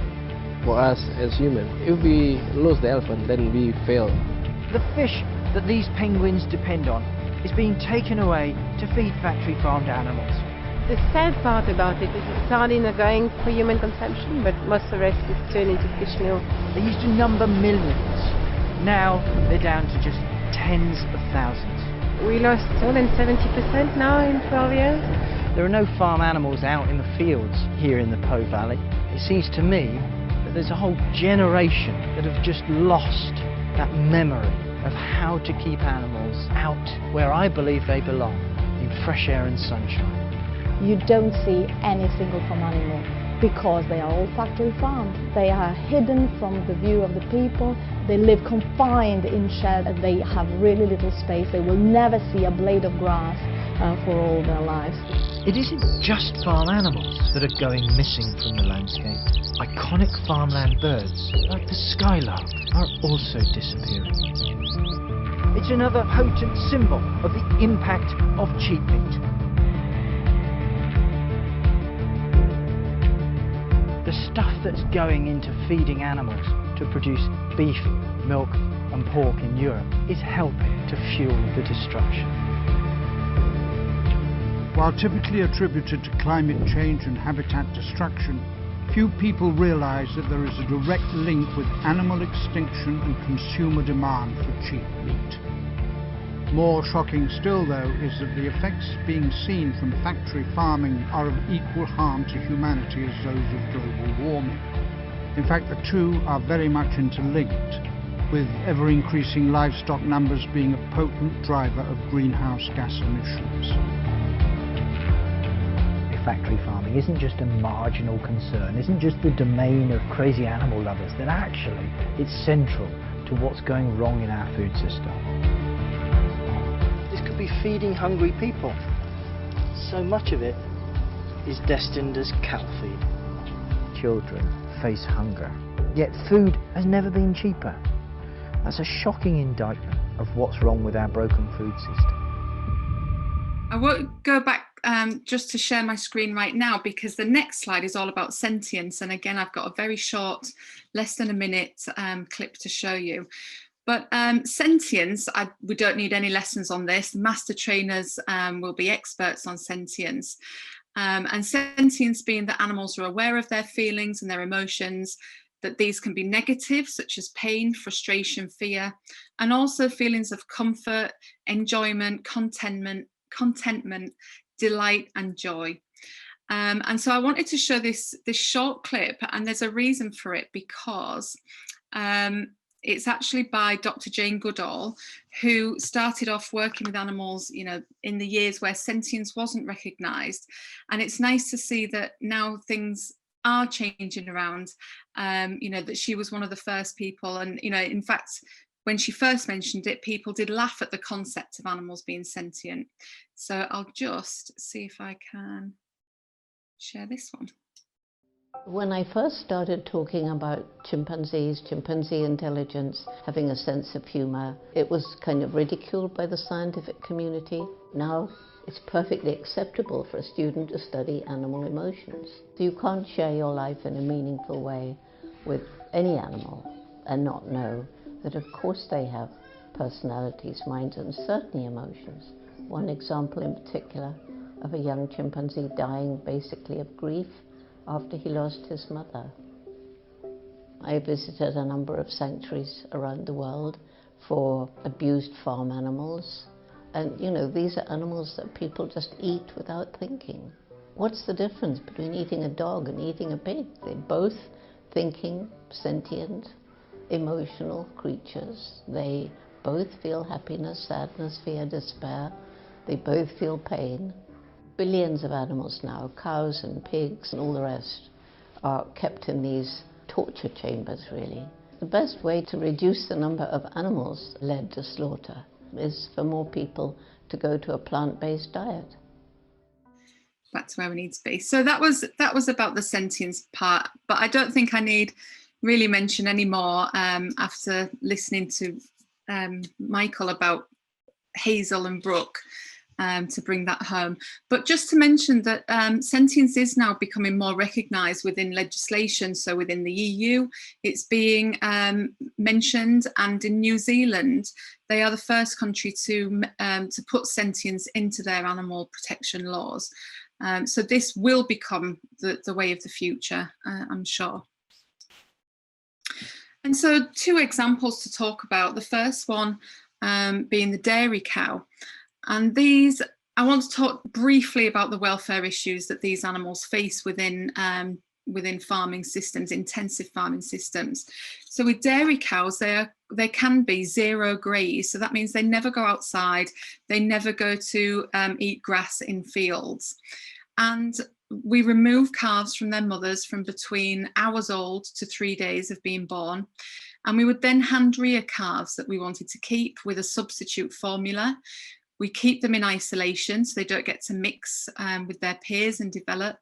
Speaker 10: For us as humans, if we lose the elephant, then we fail.
Speaker 5: The fish that these penguins depend on is being taken away to feed factory farmed animals.
Speaker 11: The sad part about it is the sardines are going for human consumption, but most of the rest is turned into fish meal.
Speaker 5: They used to number millions. Now they're down to just tens of thousands.
Speaker 11: We lost more than 70% now in 12 years.
Speaker 5: There are no farm animals out in the fields here in the Po Valley. It seems to me that there's a whole generation that have just lost that memory of how to keep animals out where I believe they belong, in fresh air and sunshine.
Speaker 12: You don't see any single farm animal because they are all factory farmed. They are hidden from the view of the people. They live confined in sheds. They have really little space. They will never see a blade of grass for all their lives.
Speaker 5: It isn't just farm animals that are going missing from the landscape. Iconic farmland birds, like the skylark, are also disappearing. It's another potent symbol of the impact of cheap meat. The stuff that's going into feeding animals to produce beef, milk and pork in Europe is helping to fuel the destruction.
Speaker 4: While typically attributed to climate change and habitat destruction, few people realize that there is a direct link with animal extinction and consumer demand for cheap meat. More shocking still, though, is that the effects being seen from factory farming are of equal harm to humanity as those of global warming. In fact, the two are very much interlinked, with ever-increasing livestock numbers being a potent driver of greenhouse gas emissions.
Speaker 5: Factory farming isn't just a marginal concern, isn't just the domain of crazy animal lovers, then actually it's central to what's going wrong in our food system. This could be feeding hungry people. So much of it is destined as cattle feed. Children face hunger, yet food has never been cheaper. That's a shocking indictment of what's wrong with our broken food system.
Speaker 3: I won't go back just to share my screen right now, because the next slide is all about sentience. And again, I've got a very short, less than a minute clip to show you. But sentience, we don't need any lessons on this. Master trainers will be experts on sentience. And sentience being that animals are aware of their feelings and their emotions, that these can be negative, such as pain, frustration, fear, and also feelings of comfort, enjoyment, contentment, delight, and joy. And so I wanted to show this short clip, and there's a reason for it, because it's actually by Dr. Jane Goodall, who started off working with animals, you know, in the years where sentience wasn't recognised. And it's nice to see that now things are changing around, you know, that she was one of the first people. And, you know, in fact, when she first mentioned it, people did laugh at the concept of animals being sentient. So I'll just see if I can share this one.
Speaker 13: When I first started talking about chimpanzee intelligence, having a sense of humour, it was kind of ridiculed by the scientific community. Now it's perfectly acceptable for a student to study animal emotions. So you can't share your life in a meaningful way with any animal and not know that of course they have personalities, minds, and certainly emotions. One example in particular of a young chimpanzee dying basically of grief after he lost his mother. I visited a number of sanctuaries around the world for abused farm animals. And, you know, these are animals that people just eat without thinking. What's the difference between eating a dog and eating a pig? They're both thinking, sentient, emotional creatures. They both feel happiness, sadness, fear, despair. They both feel pain. Billions of animals now, cows and pigs and all the rest, are kept in these torture chambers, really. The best way to reduce the number of animals led to slaughter is for more people to go to a plant-based diet.
Speaker 3: That's where we need to be. So that was about the sentience part, but I don't think I need really mention any more after listening to Michael about Hazel and Brooke. To bring that home. But just to mention that sentience is now becoming more recognised within legislation. So within the EU, it's being mentioned, and in New Zealand, they are the first country to put sentience into their animal protection laws. So this will become the way of the future, I'm sure. And so 2 examples to talk about. The first one being the dairy cow. And these, I want to talk briefly about the welfare issues that these animals face within farming systems, intensive farming systems. So with dairy cows, they can be 0 graze. So that means they never go outside. They never go to eat grass in fields. And we remove calves from their mothers from between hours old to 3 days of being born. And we would then hand rear calves that we wanted to keep with a substitute formula. We keep them in isolation so they don't get to mix with their peers and develop.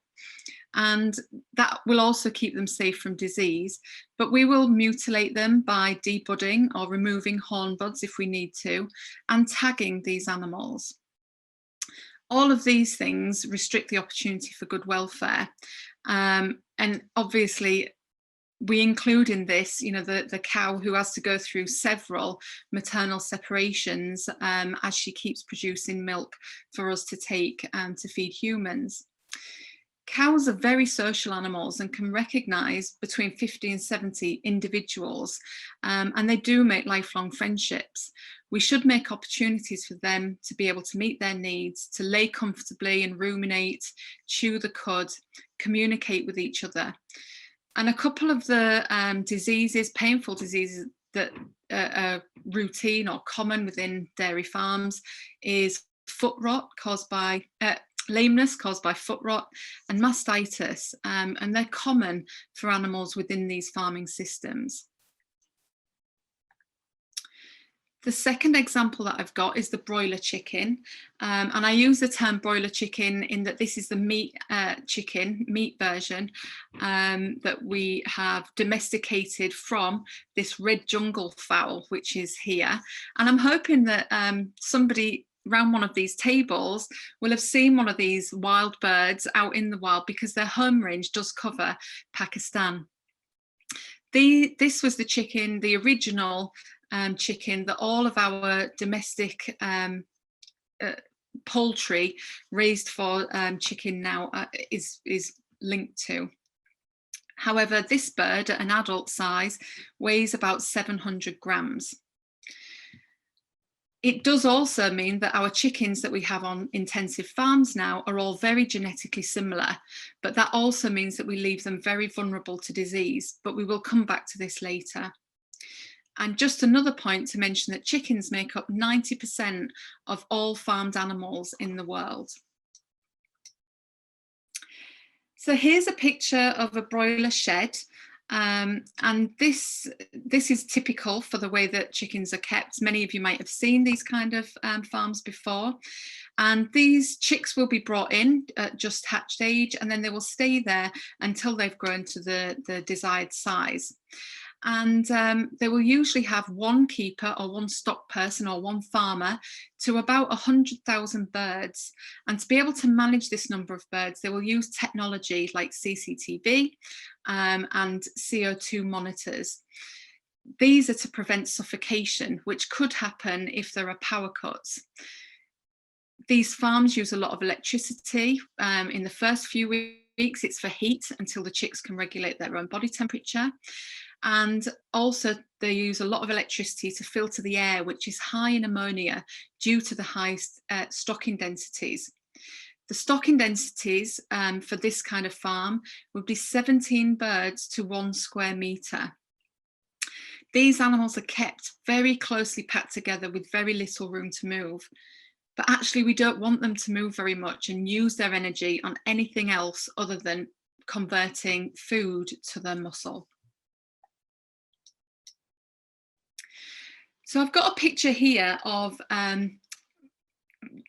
Speaker 3: And that will also keep them safe from disease. But we will mutilate them by debudding or removing horn buds if we need to, and tagging these animals. All of these things restrict the opportunity for good welfare. And obviously, we include in this, you know, the cow who has to go through several maternal separations as she keeps producing milk for us to take to feed humans. Cows are very social animals and can recognise between 50 and 70 individuals, and they do make lifelong friendships. We should make opportunities for them to be able to meet their needs, to lay comfortably and ruminate, chew the cud, communicate with each other. And a couple of the diseases, painful diseases that are routine or common within dairy farms is foot rot caused by lameness caused by foot rot and mastitis, and they're common for animals within these farming systems. The second example that I've got is the broiler chicken, and I use the term broiler chicken in that this is the meat version that we have domesticated from this red jungle fowl, which is here. And I'm hoping that somebody around one of these tables will have seen one of these wild birds out in the wild, because their home range does cover Pakistan. This was the chicken, the original chicken that all of our domestic poultry raised for chicken now is linked to. However, this bird at an adult size weighs about 700 grams. It does also mean that our chickens that we have on intensive farms now are all very genetically similar, but that also means that we leave them very vulnerable to disease, but we will come back to this later. And just another point to mention that chickens make up 90% of all farmed animals in the world. So here's a picture of a broiler shed. And this is typical for the way that chickens are kept. Many of you might have seen these kind of farms before. And these chicks will be brought in at just hatched age, and then they will stay there until they've grown to the desired size. And they will usually have one keeper or one stock person or one farmer to about 100,000 birds. And to be able to manage this number of birds, they will use technology like CCTV and CO2 monitors. These are to prevent suffocation, which could happen if there are power cuts. These farms use a lot of electricity. In the first few weeks, it's for heat until the chicks can regulate their own body temperature. And also they use a lot of electricity to filter the air, which is high in ammonia due to the high stocking densities. The stocking densities for this kind of farm would be 17 birds to 1 square metre. These animals are kept very closely packed together with very little room to move. But actually we don't want them to move very much and use their energy on anything else other than converting food to their muscle. So I've got a picture here of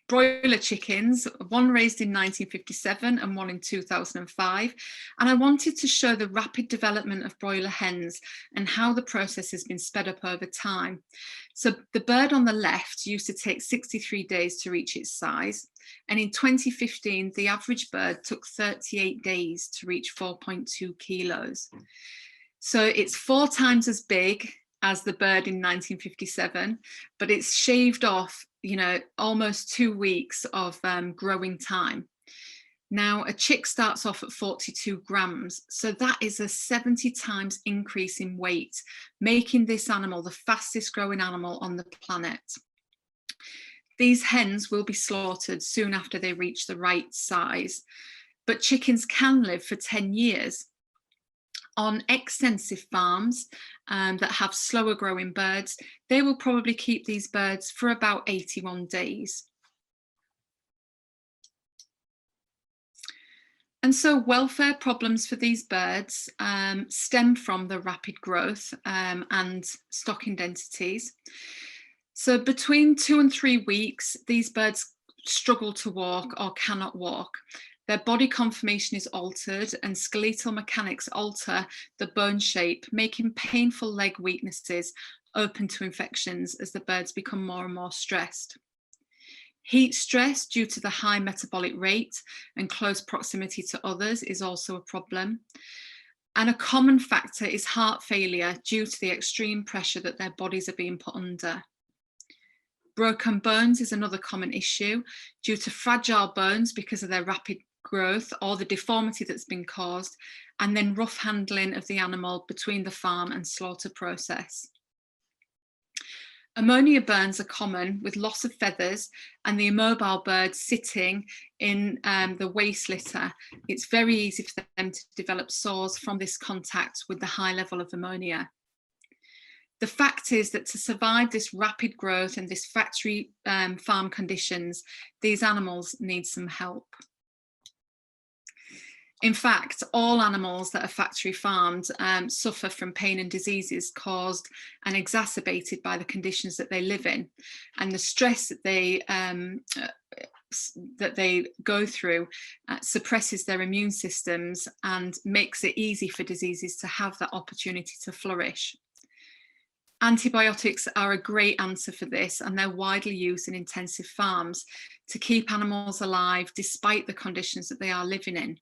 Speaker 3: broiler chickens, one raised in 1957 and one in 2005. And I wanted to show the rapid development of broiler hens and how the process has been sped up over time. So the bird on the left used to take 63 days to reach its size. And in 2015, the average bird took 38 days to reach 4.2 kilos. So it's 4 times as big as the bird in 1957, but it's shaved off, you know, almost 2 weeks of growing time. Now, a chick starts off at 42 grams, so that is a 70 times increase in weight, making this animal the fastest growing animal on the planet. These hens will be slaughtered soon after they reach the right size, but chickens can live for 10 years. On extensive farms that have slower growing birds, they will probably keep these birds for about 81 days. And so welfare problems for these birds stem from the rapid growth and stocking densities. So between 2 and 3 weeks, these birds struggle to walk or cannot walk. Their body conformation is altered and skeletal mechanics alter the bone shape, making painful leg weaknesses open to infections as the birds become more and more stressed. Heat stress due to the high metabolic rate and close proximity to others is also a problem. And a common factor is heart failure due to the extreme pressure that their bodies are being put under. Broken bones is another common issue due to fragile bones because of their rapid growth or the deformity that's been caused, and then rough handling of the animal between the farm and slaughter process. Ammonia burns are common with loss of feathers and the immobile birds sitting in the waste litter. It's very easy for them to develop sores from this contact with the high level of ammonia. The fact is that to survive this rapid growth and this factory farm conditions, these animals need some help. In fact, all animals that are factory farmed suffer from pain and diseases caused and exacerbated by the conditions that they live in, and the stress that they go through suppresses their immune systems and makes it easy for diseases to have that opportunity to flourish. Antibiotics are a great answer for this, and they're widely used in intensive farms to keep animals alive despite the conditions that they are living in.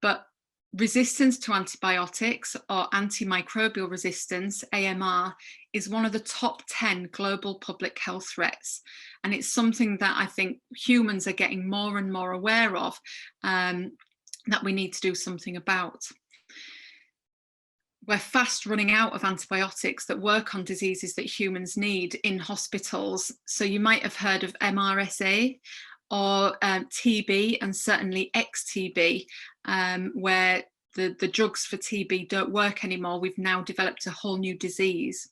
Speaker 3: But resistance to antibiotics, or antimicrobial resistance, AMR, is one of the top 10 global public health threats. And it's something that I think humans are getting more and more aware of, that we need to do something about. We're fast running out of antibiotics that work on diseases that humans need in hospitals. So you might have heard of MRSA or TB, and certainly XTB, where the drugs for TB don't work anymore. We've now developed a whole new disease.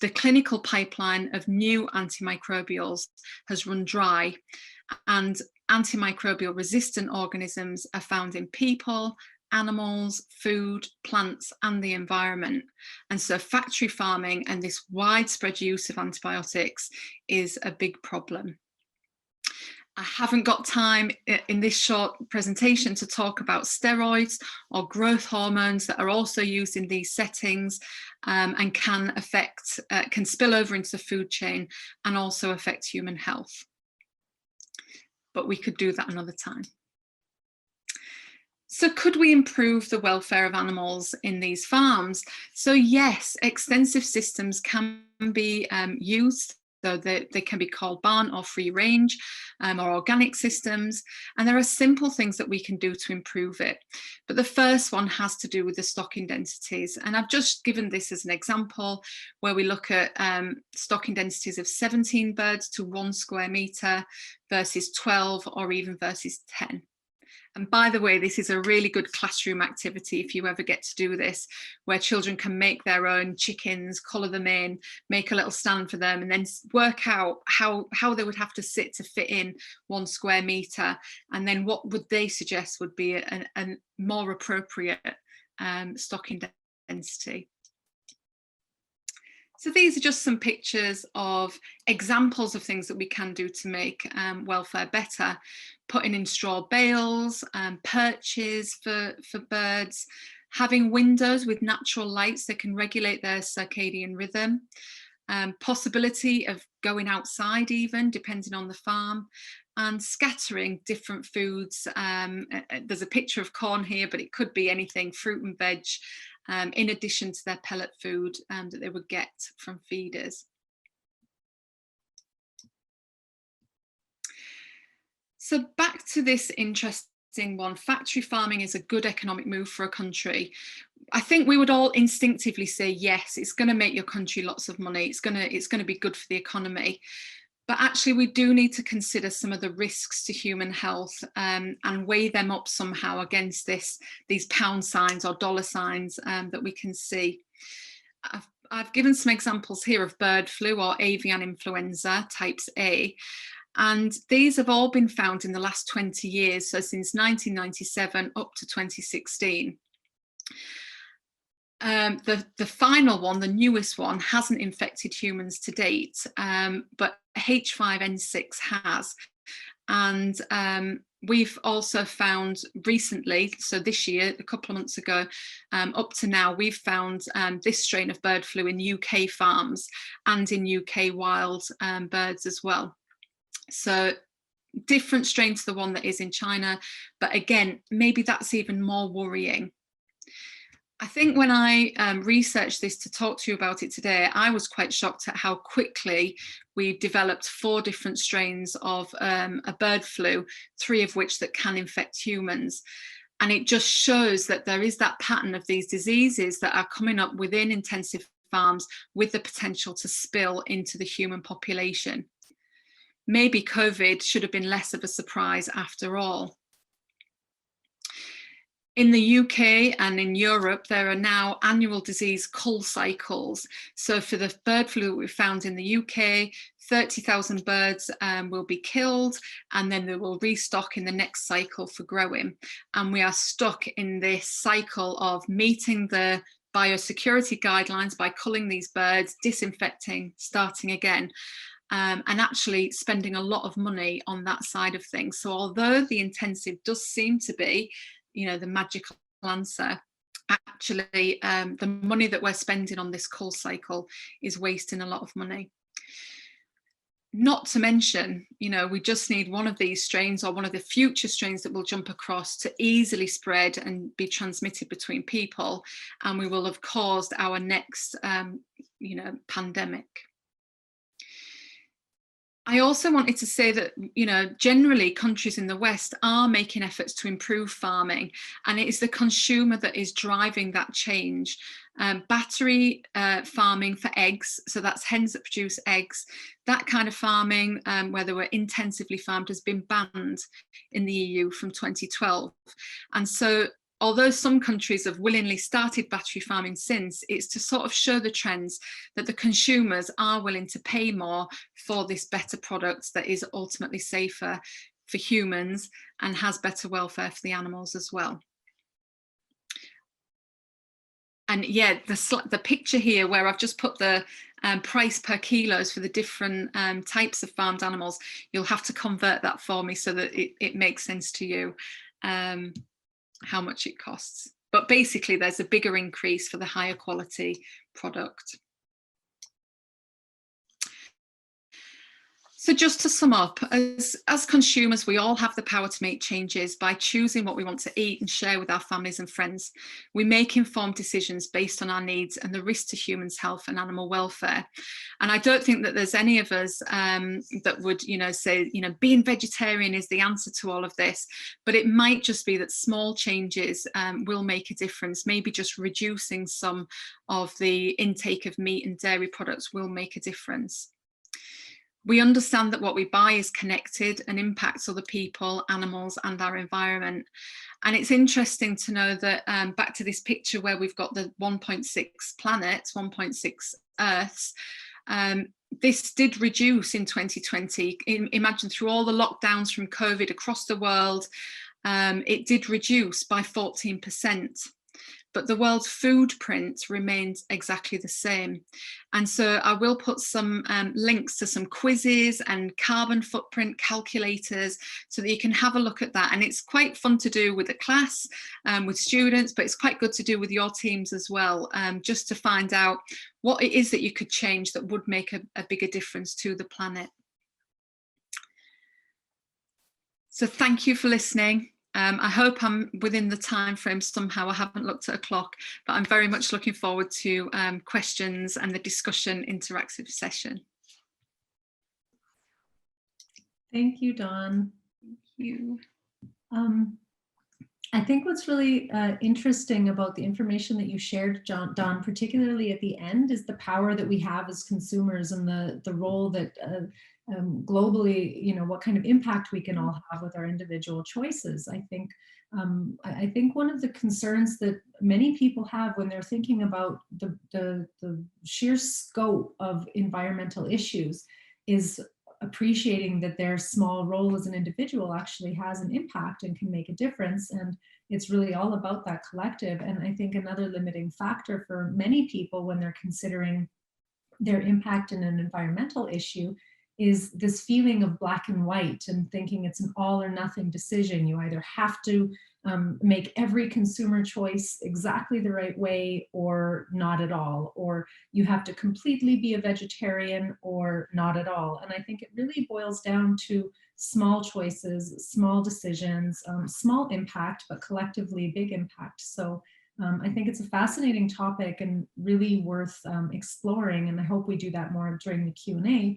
Speaker 3: The clinical pipeline of new antimicrobials has run dry, and antimicrobial resistant organisms are found in people, animals, food, plants, and the environment. And so factory farming and this widespread use of antibiotics is a big problem. I haven't got time in this short presentation to talk about steroids or growth hormones that are also used in these settings, and can spill over into the food chain and also affect human health. But we could do that another time. So could we improve the welfare of animals in these farms? So yes, extensive systems can be used. So they can be called barn or free range, or organic systems. And there are simple things that we can do to improve it. But the first one has to do with the stocking densities. And I've just given this as an example where we look at stocking densities of 17 birds to 1 square metre versus 12, or even versus 10. And by the way, this is a really good classroom activity if you ever get to do this, where children can make their own chickens, colour them in, make a little stand for them, and then work out how they would have to sit to fit in 1 square metre. And then what would they suggest would be a more appropriate stocking density. So these are just some pictures of examples of things that we can do to make welfare better. Putting in straw bales, perches for birds, having windows with natural lights that can regulate their circadian rhythm, possibility of going outside even, depending on the farm, and scattering different foods. There's a picture of corn here, but it could be anything, fruit and veg, in addition to their pellet food that they would get from feeders. So back to this interesting one, factory farming is a good economic move for a country. I think we would all instinctively say, yes, it's going to make your country lots of money. It's going to be good for the economy. But actually, we do need to consider some of the risks to human health, and weigh them up somehow against these pound signs or dollar signs that we can see. I've given some examples here of bird flu or avian influenza types A, and these have all been found in the last 20 years, so since 1997 up to 2016. The final one, the newest one, hasn't infected humans to date, but H5N6 has. And we've also found recently, so this year, a couple of months ago, up to now, we've found this strain of bird flu in UK farms and in UK wild birds as well. So different strain to the one that is in China, but again, maybe that's even more worrying. I think when I researched this to talk to you about it today, I was quite shocked at how quickly we developed 4 different strains of a bird flu, 3 of which that can infect humans. And it just shows that there is that pattern of these diseases that are coming up within intensive farms with the potential to spill into the human population. Maybe COVID should have been less of a surprise after all. In the UK and in Europe, there are now annual disease cull cycles. So for the bird flu that we found in the UK, 30,000 birds will be killed, and then they will restock in the next cycle for growing. And we are stuck in this cycle of meeting the biosecurity guidelines by culling these birds, disinfecting, starting again. And actually spending a lot of money on that side of things. So although the intensive does seem to be, the magical answer, actually the money that we're spending on this cull cycle is wasting a lot of money. Not to mention, you know, we just need one of these strains or one of the future strains that will jump across to easily spread and be transmitted between people, and we will have caused our next, you know, pandemic. I also wanted to say that, you know, generally countries in the West are making efforts to improve farming, and it is the consumer that is driving that change. Battery farming for eggs, so that's hens that produce eggs, that kind of farming where they were intensively farmed has been banned in the EU from 2012. And so although some countries have willingly started battery farming since, it's to sort of show the trends that the consumers are willing to pay more for this better product that is ultimately safer for humans and has better welfare for the animals as well. And yeah, the picture here where I've just put the price per kilos for the different types of farmed animals, you'll have to convert that for me so that it makes sense to you. How much it costs. But basically there's a bigger increase for the higher quality product. So just to sum up, as consumers, we all have the power to make changes by choosing what we want to eat and share with our families and friends. We make informed decisions based on our needs and the risk to humans' health and animal welfare. And I don't think that there's any of us that would, you know, say, you know, being vegetarian is the answer to all of this, but it might just be that small changes will make a difference. Maybe just reducing some of the intake of meat and dairy products will make a difference. We understand that what we buy is connected and impacts other people, animals, and our environment. And it's interesting to know that back to this picture where we've got the 1.6 planets, 1.6 Earths, this did reduce in 2020. Imagine through all the lockdowns from COVID across the world, it did reduce by 14%. But the world's food print remains exactly the same. And so I will put some links to some quizzes and carbon footprint calculators so that you can have a look at that. And it's quite fun to do with a class, with students, but it's quite good to do with your teams as well, just to find out what it is that you could change that would make a bigger difference to the planet. So thank you for listening. I hope I'm within the time frame somehow. I haven't looked at a clock, but I'm very much looking forward to questions and the discussion interactive session.
Speaker 1: Thank you, Dawn.
Speaker 3: Thank you.
Speaker 1: I think what's really interesting about the information that you shared, Dawn, particularly at the end, is the power that we have as consumers and the role that globally, you know, what kind of impact we can all have with our individual choices. I think one of the concerns that many people have when they're thinking about the sheer scope of environmental issues is appreciating that their small role as an individual actually has an impact and can make a difference. And it's really all about that collective. And I think another limiting factor for many people when they're considering their impact in an environmental issue is this feeling of black and white and thinking it's an all or nothing decision. You either have to make every consumer choice exactly the right way or not at all, or you have to completely be a vegetarian or not at all. And I think it really boils down to small choices, small decisions, small impact, but collectively big impact. So I think it's a fascinating topic and really worth exploring. And I hope we do that more during the Q&A.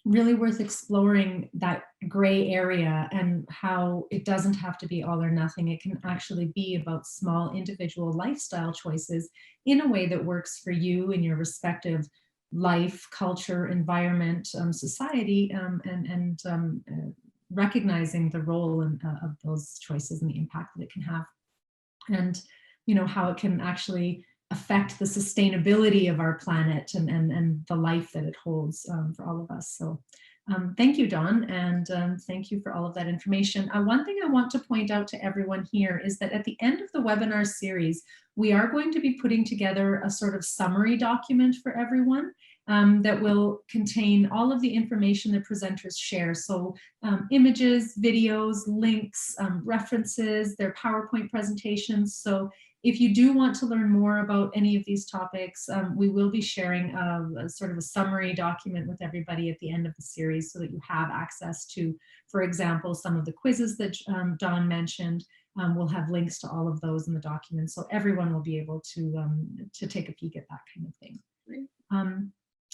Speaker 1: Really worth exploring that gray area and how it doesn't have to be all or nothing. It can actually be about small individual lifestyle choices in a way that works for you in your respective life, culture, environment, society, and recognizing the role of those choices and the impact that it can have. And, you know, how it can actually affect the sustainability of our planet and the life that it holds for all of us. So thank you, Dawn, and thank you for all of that information. One thing I want to point out to everyone here is that at the end of the webinar series, we are going to be putting together a sort of summary document for everyone. that will contain all of the information the presenters share. So images, videos, links, references, their PowerPoint presentations. So if you do want to learn more about any of these topics, we will be sharing a sort of a summary document with everybody at the end of the series so that you have access to, for example, some of the quizzes that Dawn mentioned. We'll have links to all of those in the document, so everyone will be able to take a peek at that kind of thing.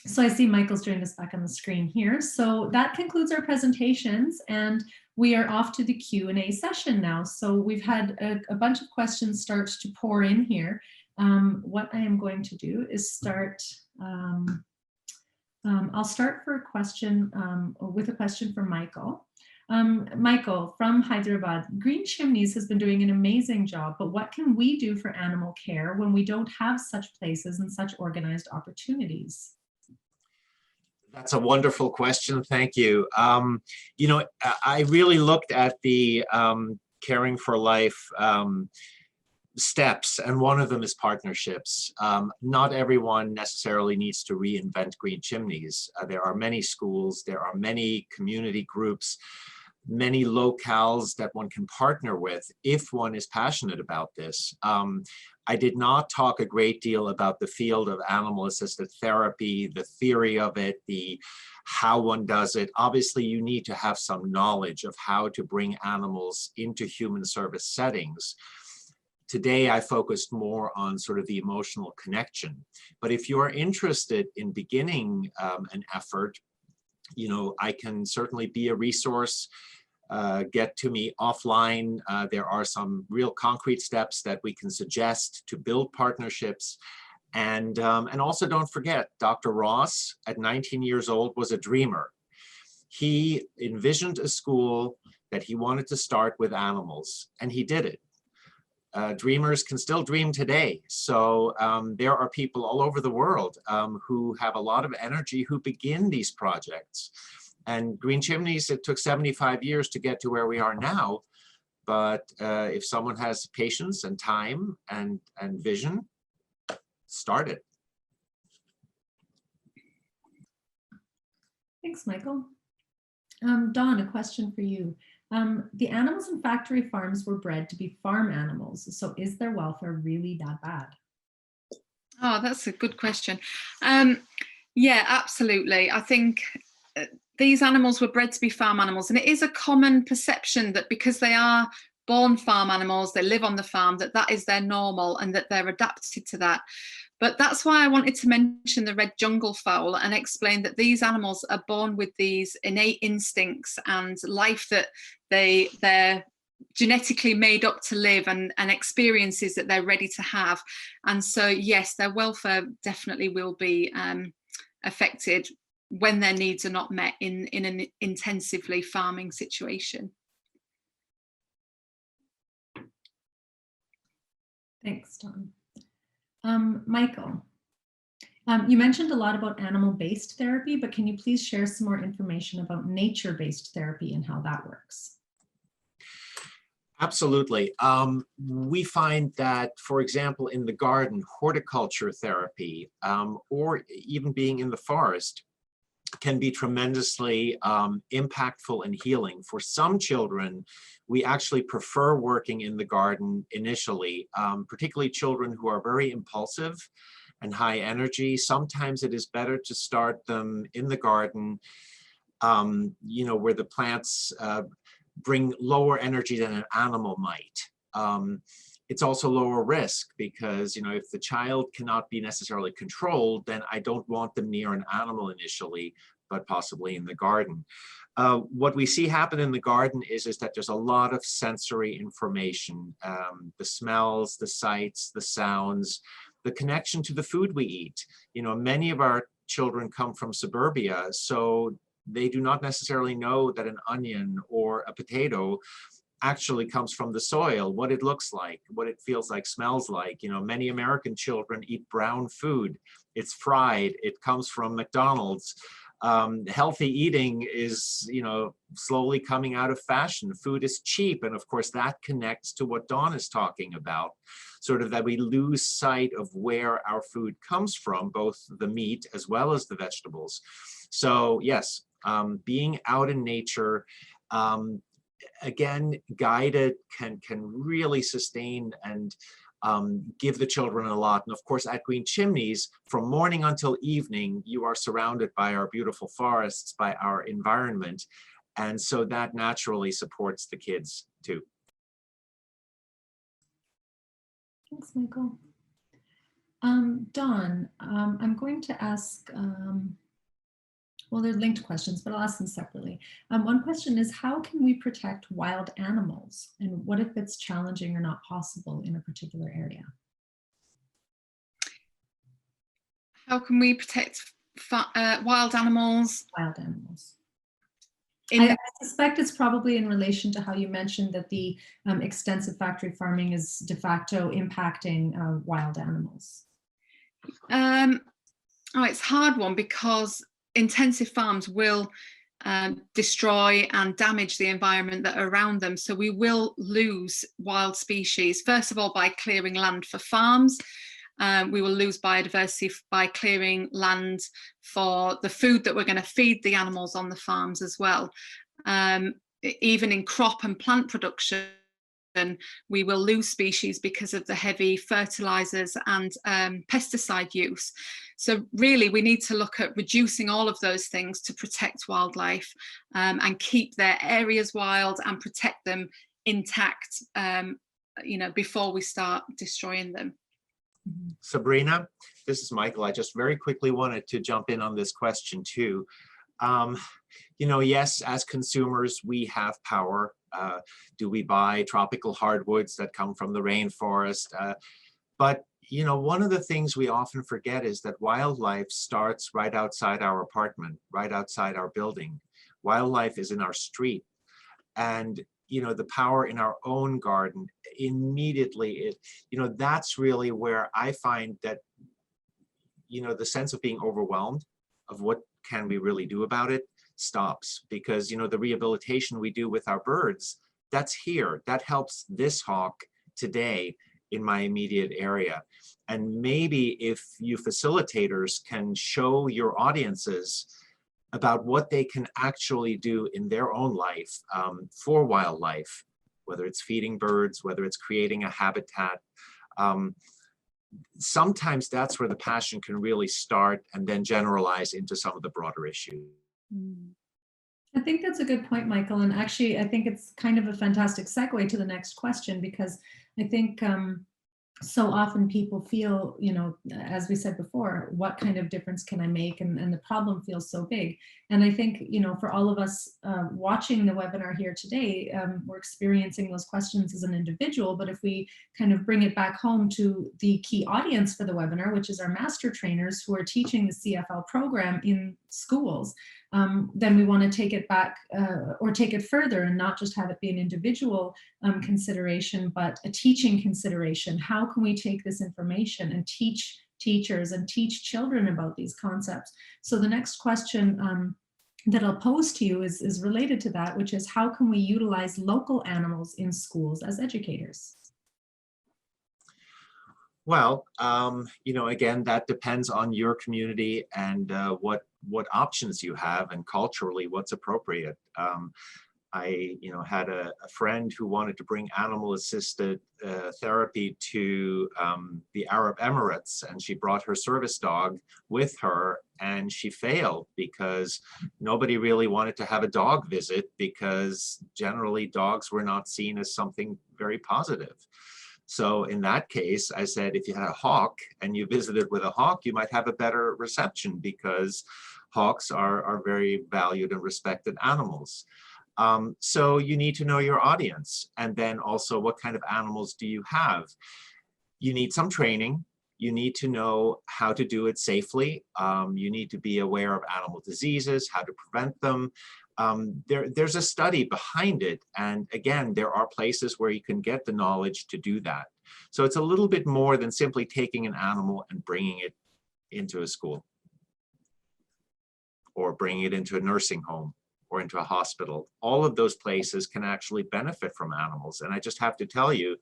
Speaker 1: So I see Michael's joined us back on the screen here. So that concludes our presentations, and we are off to the Q&A session now. So we've had a bunch of questions start to pour in here. What I am going to do is start, I'll start for a question with a question from Michael. Michael from Hyderabad, Green Chimneys has been doing an amazing job, but what can we do for animal care when we don't have such places and such organized opportunities?
Speaker 2: That's a wonderful question. Thank you. You know, I really looked at the Caring for Life steps, and one of them is partnerships. Not everyone necessarily needs to reinvent Green Chimneys. There are many schools, there are many community groups, many locales that one can partner with if one is passionate about this. I did not talk a great deal about the field of animal-assisted therapy, the theory of it, the how one does it. Obviously, you need to have some knowledge of how to bring animals into human service settings. Today, I focused more on sort of the emotional connection. But if you're interested in beginning an effort, you know, I can certainly be a resource. Get to me offline. There are some real concrete steps that we can suggest to build partnerships. And also don't forget, Dr. Ross at 19 years old was a dreamer. He envisioned a school that he wanted to start with animals, and he did it. Dreamers can still dream today. So there are people all over the world who have a lot of energy who begin these projects. And Green Chimneys, it took 75 years to get to where we are now. But if someone has patience and time and vision, start it.
Speaker 1: Thanks, Michael. Dawn, a question for you. The animals in factory farms were bred to be farm animals. So is their welfare really that bad?
Speaker 3: Oh, that's a good question. Yeah, absolutely. I think these animals were bred to be farm animals, and it is a common perception that because they are born farm animals, they live on the farm, that is their normal and that they're adapted to that. But that's why I wanted to mention the red jungle fowl and explain that these animals are born with these innate instincts and life that they're genetically made up to live, and experiences that they're ready to have. And so, yes, their welfare definitely will be affected when their needs are not met in an intensively farming situation.
Speaker 1: Thanks, Dawn. Michael, you mentioned a lot about animal-based therapy, but can you please share some more information about nature-based therapy and how that works?
Speaker 2: Absolutely. We find that, for example, in the garden, horticulture therapy, or even being in the forest, can be tremendously impactful and healing. For some children, we actually prefer working in the garden initially, particularly children who are very impulsive and high energy. Sometimes it is better to start them in the garden, you know, where the plants bring lower energy than an animal might. It's also lower risk because, you know, if the child cannot be necessarily controlled, then I don't want them near an animal initially, but possibly in the garden. What we see happen in the garden is that there's a lot of sensory information, the smells, the sights, the sounds, the connection to the food we eat. You know, many of our children come from suburbia, so they do not necessarily know that an onion or a potato actually comes from the soil, what it looks like, what it feels like, smells like. You know, many American children eat brown food. It's fried, it comes from McDonald's. Healthy eating is, slowly coming out of fashion. Food is cheap. And of course, that connects to what Dawn is talking about, sort of that we lose sight of where our food comes from, both the meat as well as the vegetables. So yes, being out in nature, again, guided can really sustain and give the children a lot. And of course, at Green Chimneys, from morning until evening, you are surrounded by our beautiful forests, by our environment. And so that naturally supports the kids too.
Speaker 1: Thanks, Michael. Dawn, I'm going to ask, well, they're linked questions, but I'll ask them separately. One question is, how can we protect wild animals? And what if it's challenging or not possible in a particular area?
Speaker 3: How can we protect wild animals?
Speaker 1: Wild animals. I suspect it's probably in relation to how you mentioned that the extensive factory farming is de facto impacting wild animals.
Speaker 3: Oh, it's a hard one because intensive farms will destroy and damage the environment that are around them. So we will lose wild species, first of all, by clearing land for farms. We will lose biodiversity by clearing land for the food that we're going to feed the animals on the farms as well. Even in crop and plant production, we will lose species because of the heavy fertilizers and pesticide use. So really, we need to look at reducing all of those things to protect wildlife and keep their areas wild and protect them intact, before we start destroying them.
Speaker 2: Sabrina, this is Michael. I just very quickly wanted to jump in on this question too. Yes, as consumers, we have power. Do we buy tropical hardwoods that come from the rainforest? But one of the things we often forget is that wildlife starts right outside our apartment, right outside our building. Wildlife is in our street. And the power in our own garden, immediately, that's really where I find that, the sense of being overwhelmed of what can we really do about it stops, because, the rehabilitation we do with our birds, that's here, that helps this hawk today in my immediate area. And maybe if you facilitators can show your audiences about what they can actually do in their own life for wildlife, whether it's feeding birds, whether it's creating a habitat. Sometimes that's where the passion can really start and then generalize into some of the broader issues.
Speaker 1: I think that's a good point, Michael. And actually, I think it's kind of a fantastic segue to the next question, because I think so often people feel, as we said before, what kind of difference can I make? And the problem feels so big. And I think, for all of us watching the webinar here today, we're experiencing those questions as an individual. But if we kind of bring it back home to the key audience for the webinar, which is our master trainers who are teaching the CFL program in schools, then we want to take it back or take it further and not just have it be an individual consideration, but a teaching consideration. How can we take this information and teach teachers and teach children about these concepts? So the next question that I'll pose to you is related to that, which is, how can we utilize local animals in schools as educators?
Speaker 2: Well, again, that depends on your community and what options you have, and culturally what's appropriate. I had a friend who wanted to bring animal-assisted therapy to the Arab Emirates, and she brought her service dog with her, and she failed because nobody really wanted to have a dog visit, because generally dogs were not seen as something very positive. So in that case, I said, if you had a hawk and you visited with a hawk, you might have a better reception, because hawks are very valued and respected animals. So you need to know your audience, and then also what kind of animals do you have? You need some training. You need to know how to do it safely. You need to be aware of animal diseases, how to prevent them. There's a study behind it. And again, there are places where you can get the knowledge to do that. So it's a little bit more than simply taking an animal and bringing it into a school. or bringing it into a nursing home or into a hospital. All of those places can actually benefit from animals. And I just have to tell you,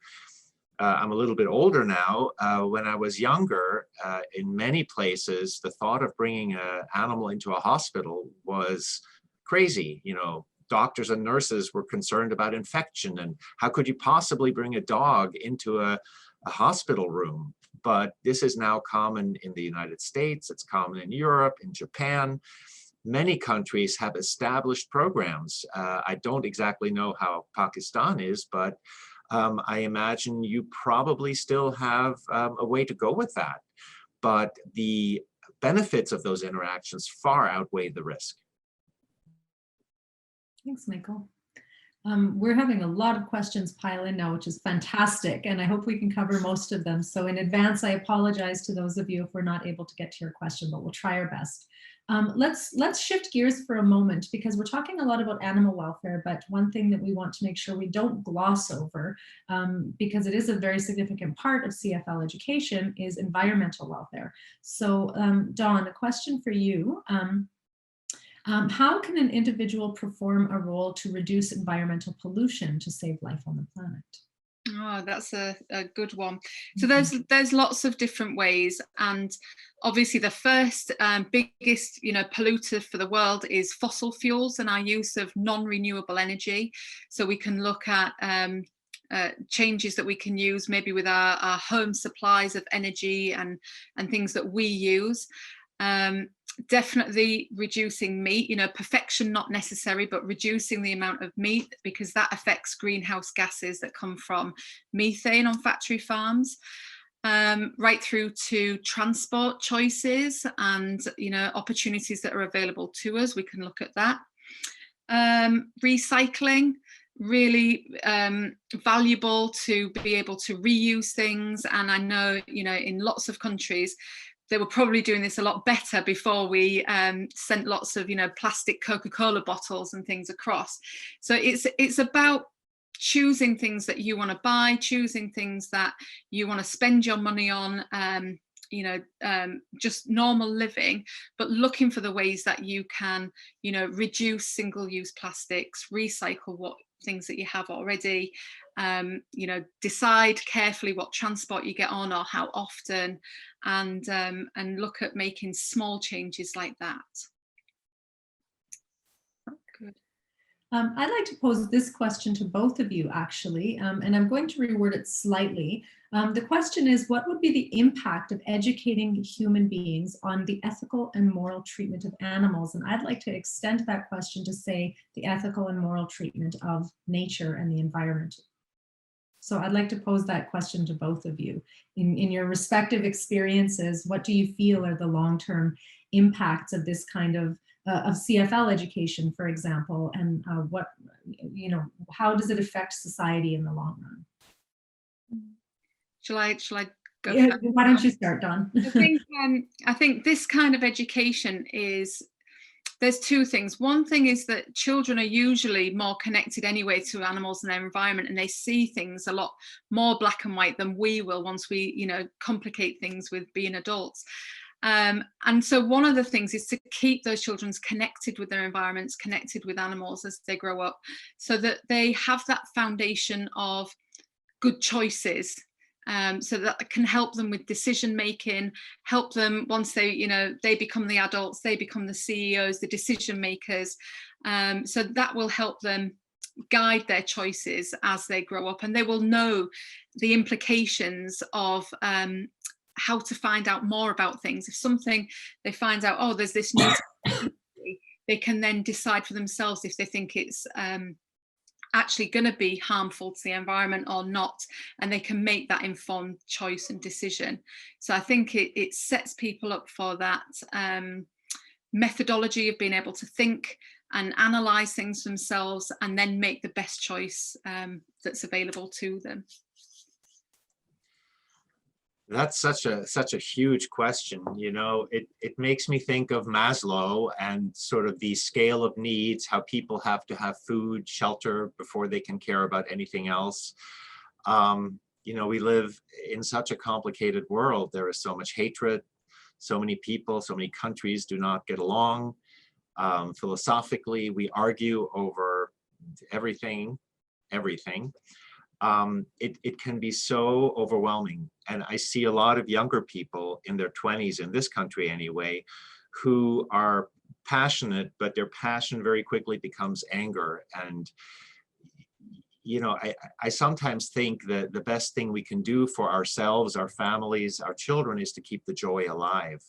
Speaker 2: I'm a little bit older now. When I was younger, in many places, the thought of bringing an animal into a hospital was crazy. You know, doctors and nurses were concerned about infection, and how could you possibly bring a dog into a hospital room? But this is now common in the United States. It's common in Europe, in Japan. Many countries have established programs. I don't exactly know how Pakistan is, but I imagine you probably still have a way to go with that. But the benefits of those interactions far outweigh the risk.
Speaker 1: Thanks, Michael. We're having a lot of questions pile in now, which is fantastic, and I hope we can cover most of them. So in advance, I apologize to those of you if we're not able to get to your question, but we'll try our best. Let's shift gears for a moment, because we're talking a lot about animal welfare, but one thing that we want to make sure we don't gloss over, because it is a very significant part of CFL education, is environmental welfare. So Dawn, a question for you. How can an individual perform a role to reduce environmental pollution to save life on the planet?
Speaker 3: Oh, that's a good one. So there's lots of different ways, and obviously the first biggest polluter for the world is fossil fuels and our use of non-renewable energy. So we can look at changes that we can use maybe with our home supplies of energy and things that we use. Definitely reducing meat, perfection not necessary, but reducing the amount of meat, because that affects greenhouse gases that come from methane on factory farms, right through to transport choices and opportunities that are available to us. We can look at that. Recycling, really valuable to be able to reuse things, and I know in lots of countries they were probably doing this a lot better before we sent lots of plastic Coca-Cola bottles and things across. So it's about choosing things that you want to buy, choosing things that you want to spend your money on, just normal living, but looking for the ways that you can reduce single-use plastics, recycle what things that you have already, decide carefully what transport you get on or how often, and look at making small changes like that. Good.
Speaker 1: I'd like to pose this question to both of you, actually, and I'm going to reword it slightly. The question is, what would be the impact of educating human beings on the ethical and moral treatment of animals? And I'd like to extend that question to say the ethical and moral treatment of nature and the environment. So I'd like to pose that question to both of you. In your respective experiences, what do you feel are the long-term impacts of this kind of CFL education, for example, and how does it affect society in the long run?
Speaker 3: Shall I go?
Speaker 1: Yeah, why don't you start, Dawn?
Speaker 3: I think this kind of education there's two things. One thing is that children are usually more connected anyway to animals and their environment, and they see things a lot more black and white than we will once we, complicate things with being adults. And so one of the things is to keep those children connected with their environments, connected with animals as they grow up, so that they have that foundation of good choices. So that can help them with decision making, help them once they become the adults, they become the CEOs, the decision makers. So that will help them guide their choices as they grow up, and they will know the implications of how to find out more about things. If something they find out, oh, there's this new technology, they can then decide for themselves if they think it's actually going to be harmful to the environment or not, and they can make that informed choice and decision. So I think it sets people up for that methodology of being able to think and analyze things themselves and then make the best choice that's available to them.
Speaker 2: That's such a huge question. It makes me think of Maslow and sort of the scale of needs, how people have to have food, shelter before they can care about anything else. We live in such a complicated world. There is so much hatred, so many people, so many countries do not get along. Philosophically, we argue over everything. It can be so overwhelming. And I see a lot of younger people in their 20s, in this country anyway, who are passionate, but their passion very quickly becomes anger. And I sometimes think that the best thing we can do for ourselves, our families, our children is to keep the joy alive.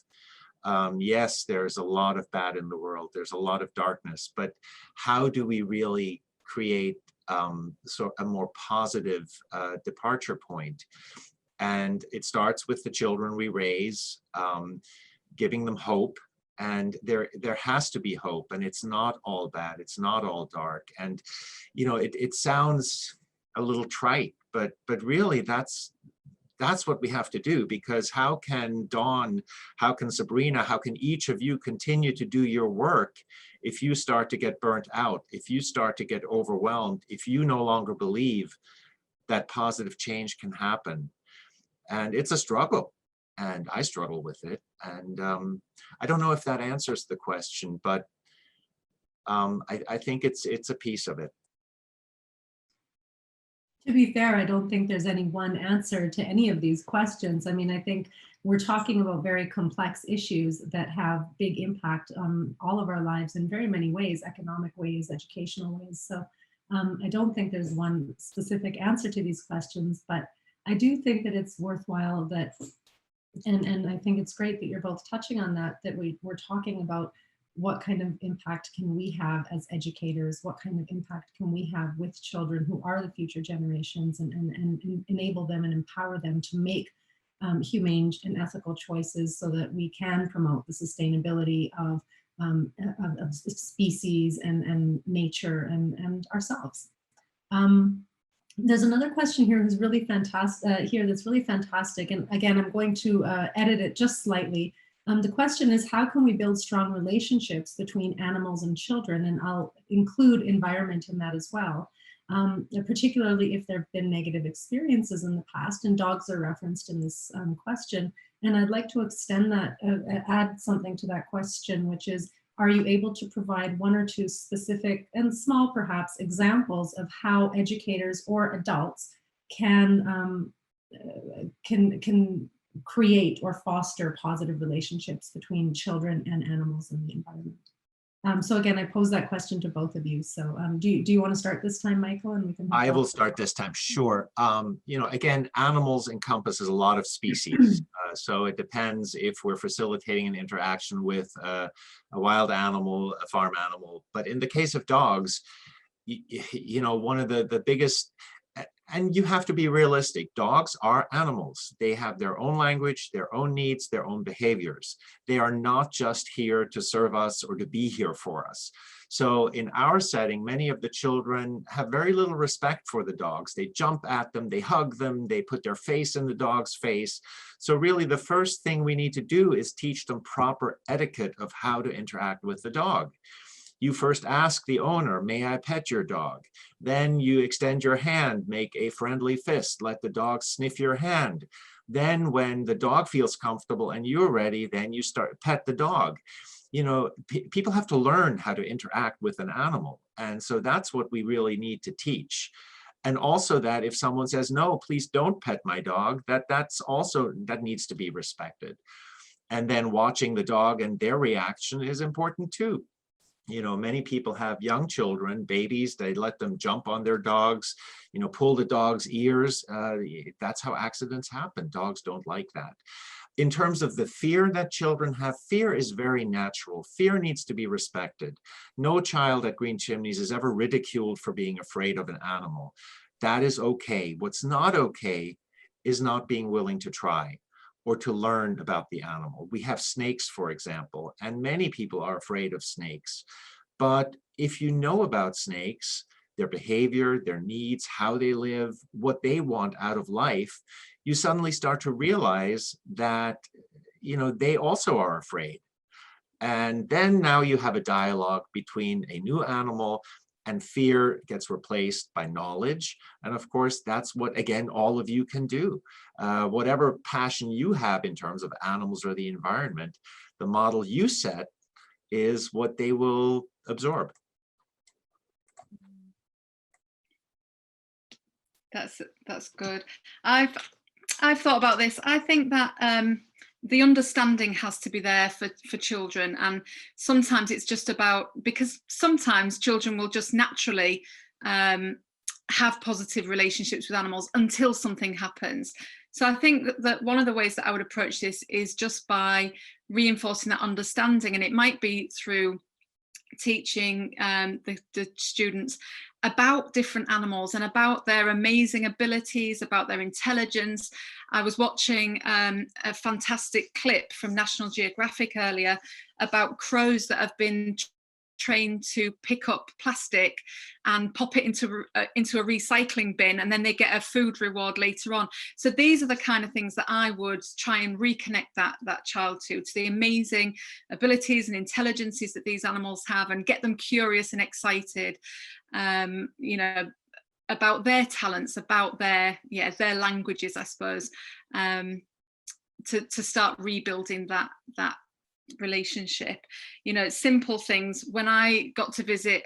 Speaker 2: Yes, there's a lot of bad in the world. There's a lot of darkness, but how do we really create so a more positive departure point? And it starts with the children we raise, giving them hope. And there has to be hope, and it's not all bad. It's not all dark. And it sounds a little trite, but really that's what we have to do. Because how can Dawn, how can Sabrina, how can each of you continue to do your work if you start to get burnt out, if you start to get overwhelmed, if you no longer believe that positive change can happen? And it's a struggle. And I struggle with it. And I don't know if that answers the question, but I think it's a piece of it.
Speaker 1: To be fair, I don't think there's any one answer to any of these questions. I mean, I think we're talking about very complex issues that have big impact on all of our lives in very many ways, economic ways, educational ways. So I don't think there's one specific answer to these questions, but I do think that it's worthwhile that and I think it's great that you're both touching on that we're talking about what kind of impact can we have as educators, what kind of impact can we have with children who are the future generations, and enable them and empower them to make humane and ethical choices so that we can promote the sustainability of species and nature and ourselves. There's another question here who's really fantastic that's really fantastic. And again, I'm going to edit it just slightly. The question is, how can we build strong relationships between animals and children? And I'll include environment in that as well, particularly if there have been negative experiences in the past, and dogs are referenced in this question. And I'd like to extend that, add something to that question, which is, are you able to provide one or two specific and small, perhaps, examples of how educators or adults can create or foster positive relationships between children and animals in the environment? So again, I pose that question to both of you. So do you want to start this time, Michael? And we can.
Speaker 2: I will start this time. Sure. Again, animals encompasses a lot of species. So it depends if we're facilitating an interaction with a wild animal, a farm animal. But in the case of dogs, one of the biggest, and you have to be realistic, dogs are animals. They have their own language, their own needs, their own behaviors. They are not just here to serve us or to be here for us. So in our setting, many of the children have very little respect for the dogs. They jump at them, they hug them, they put their face in the dog's face. So really the first thing we need to do is teach them proper etiquette of how to interact with the dog. You first ask the owner, may I pet your dog? Then you extend your hand, make a friendly fist, let the dog sniff your hand. Then when the dog feels comfortable and you're ready, then you start pet the dog. People have to learn how to interact with an animal. And so that's what we really need to teach. And also that if someone says, no, please don't pet my dog, that needs to be respected. And then watching the dog and their reaction is important too. Many people have young children, babies, they let them jump on their dogs, pull the dog's ears. That's how accidents happen. Dogs don't like that. In terms of the fear that children have, fear is very natural. Fear needs to be respected. No child at Green Chimneys is ever ridiculed for being afraid of an animal. That is okay. What's not okay is not being willing to try or to learn about the animal. We have snakes, for example, and many people are afraid of snakes. But if you know about snakes, their behavior, their needs, how they live, what they want out of life, you suddenly start to realize that, they also are afraid. And then now you have a dialogue between a new animal, and fear gets replaced by knowledge. And of course, that's what, again, all of you can do. Whatever passion you have in terms of animals or the environment, the model you set, is what they will absorb.
Speaker 3: That's good. I've thought about this. I think that the understanding has to be there for children, and sometimes it's just about, because sometimes children will just naturally have positive relationships with animals until something happens. So I think that one of the ways that I would approach this is just by reinforcing that understanding, and it might be through teaching the students about different animals and about their amazing abilities, about their intelligence. I was watching a fantastic clip from National Geographic earlier about crows that have been trained to pick up plastic and pop it into a recycling bin, and then they get a food reward later on. So these are the kind of things that I would try and reconnect that child to the amazing abilities and intelligences that these animals have, and get them curious and excited, you know, about their talents, about their languages, I suppose, to start rebuilding that relationship. You know, simple things. When I got to visit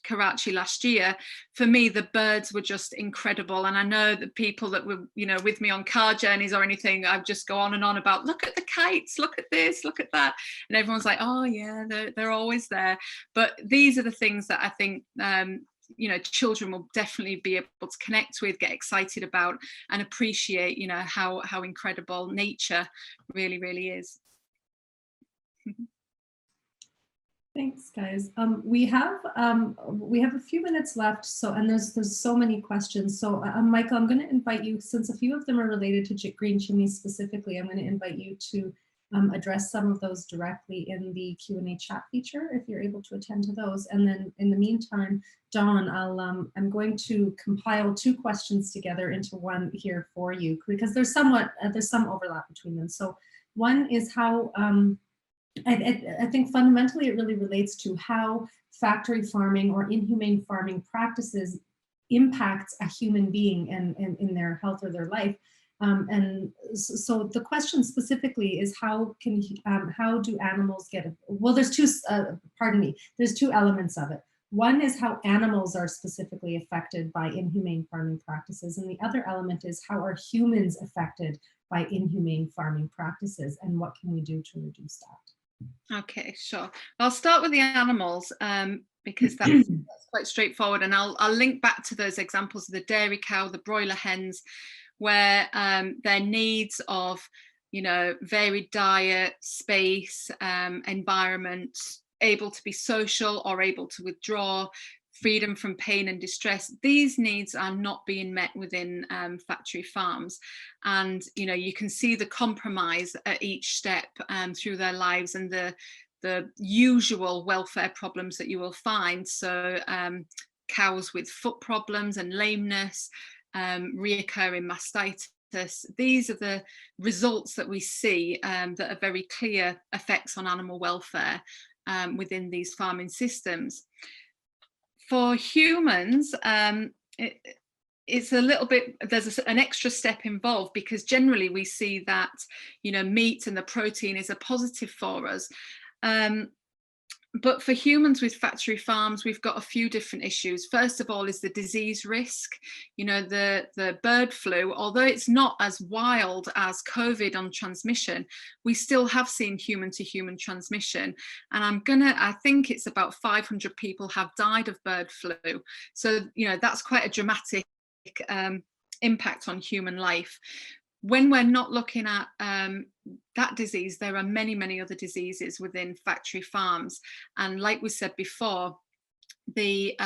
Speaker 3: Karachi last year, for me the birds were just incredible, and I know that people that were, you know, with me on car journeys or anything, I'd just go on and on about, look at the kites, look at this, look at that, and everyone's like, oh yeah, they're always there. But these are the things that I think you know, children will definitely be able to connect with, get excited about, and appreciate, you know, how incredible nature really is.
Speaker 1: Thanks, guys. We have a few minutes left, so, and there's so many questions. So, Michael, I'm going to invite you, since a few of them are related to green chimneys specifically, I'm going to invite you to address some of those directly in the Q&A chat feature, if you're able to attend to those. And then, in the meantime, Dawn, I'm going to compile two questions together into one here for you, because there's some overlap between them. So, one is how. I think fundamentally it really relates to how factory farming or inhumane farming practices impacts a human being and in their health or their life. And so the question specifically is how do animals get, well, there's two elements of it. One is how animals are specifically affected by inhumane farming practices, and the other element is how are humans affected by inhumane farming practices, and what can we do to reduce that?
Speaker 3: Okay, sure. I'll start with the animals because that's quite straightforward, and I'll link back to those examples of the dairy cow, the broiler hens, where their needs of, you know, varied diet, space, environment, able to be social or able to withdraw, freedom from pain and distress, these needs are not being met within factory farms. And, you know, you can see the compromise at each step through their lives, and the usual welfare problems that you will find. So cows with foot problems and lameness, reoccurring mastitis. These are the results that we see that are very clear effects on animal welfare within these farming systems. For humans, it's a little bit, there's an extra step involved, because generally we see that, you know, meat and the protein is a positive for us. But for humans with factory farms, we've got a few different issues. First of all is the disease risk. You know, the bird flu, although it's not as wild as COVID on transmission, we still have seen human to human transmission. And I think it's about 500 people have died of bird flu. So, you know, that's quite a dramatic impact on human life. When we're not looking at that disease, there are many other diseases within factory farms. And like we said before, the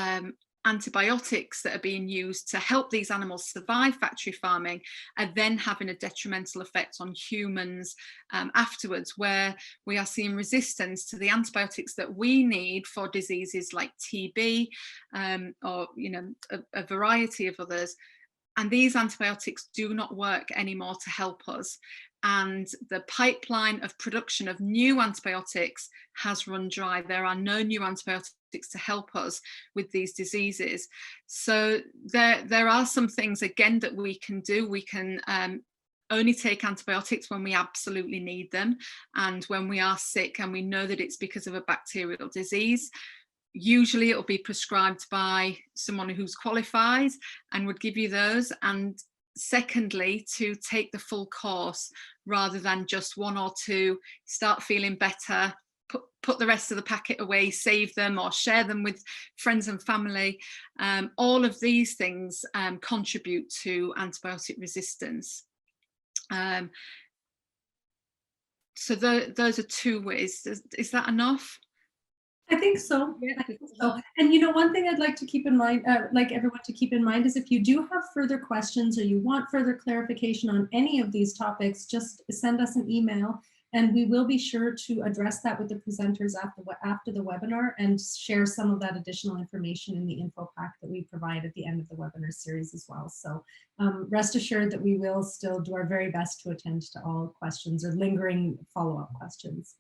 Speaker 3: antibiotics that are being used to help these animals survive factory farming are then having a detrimental effect on humans afterwards, where we are seeing resistance to the antibiotics that we need for diseases like TB or, you know, a variety of others. And these antibiotics do not work anymore to help us. And the pipeline of production of new antibiotics has run dry. There are no new antibiotics to help us with these diseases. So there are some things, again, that we can do. We can only take antibiotics when we absolutely need them, and when we are sick and we know that it's because of a bacterial disease. Usually it will be prescribed by someone who's qualified and would give you those. And secondly, to take the full course rather than just one or two, start feeling better, put the rest of the packet away, save them or share them with friends and family. All of these things contribute to antibiotic resistance. So those are 2 ways. Is that enough?
Speaker 1: I think so.
Speaker 3: Yeah.
Speaker 1: I think so. And you know, one thing I'd like to keep in mind, like everyone to keep in mind, is if you do have further questions or you want further clarification on any of these topics, just send us an email and we will be sure to address that with the presenters after the webinar and share some of that additional information in the info pack that we provide at the end of the webinar series as well. So rest assured that we will still do our very best to attend to all questions or lingering follow-up questions.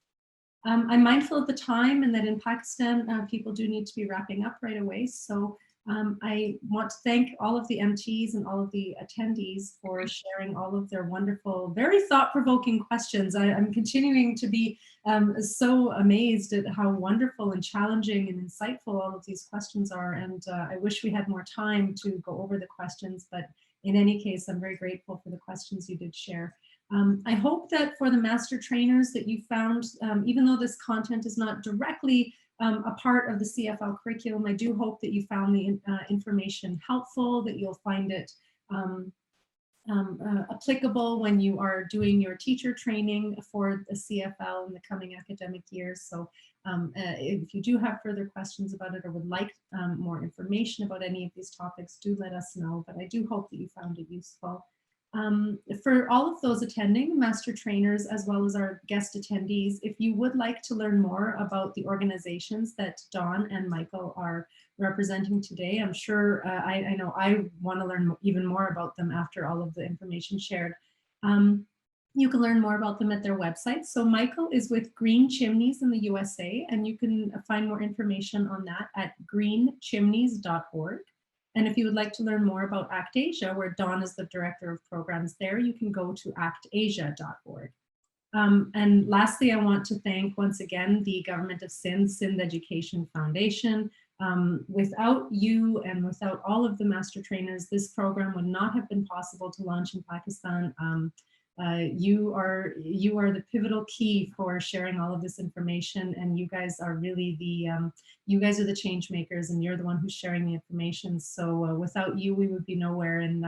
Speaker 1: I'm mindful of the time and that in Pakistan, people do need to be wrapping up right away. So I want to thank all of the MTs and all of the attendees for sharing all of their wonderful, very thought-provoking questions. I'm continuing to be so amazed at how wonderful and challenging and insightful all of these questions are. And I wish we had more time to go over the questions, but in any case, I'm very grateful for the questions you did share. I hope that for the master trainers that you found, even though this content is not directly a part of the CFL curriculum, I do hope that you found the information helpful, that you'll find it applicable when you are doing your teacher training for the CFL in the coming academic year. So if you do have further questions about it or would like more information about any of these topics, do let us know, but I do hope that you found it useful. For all of those attending, master trainers, as well as our guest attendees, if you would like to learn more about the organizations that Dawn and Michael are representing today, I'm sure, I know I want to learn even more about them after all of the information shared. You can learn more about them at their website. So Michael is with Green Chimneys in the USA, and you can find more information on that at greenchimneys.org. And if you would like to learn more about ACTAsia, where Dawn is the director of programs there, you can go to actasia.org. And lastly, I want to thank once again the Government of Sindh Education Foundation. Without you and without all of the master trainers, this program would not have been possible to launch in Pakistan. You are the pivotal key for sharing all of this information, and you guys are really you guys are the change makers, and you're the one who's sharing the information. So without you, we would be nowhere. And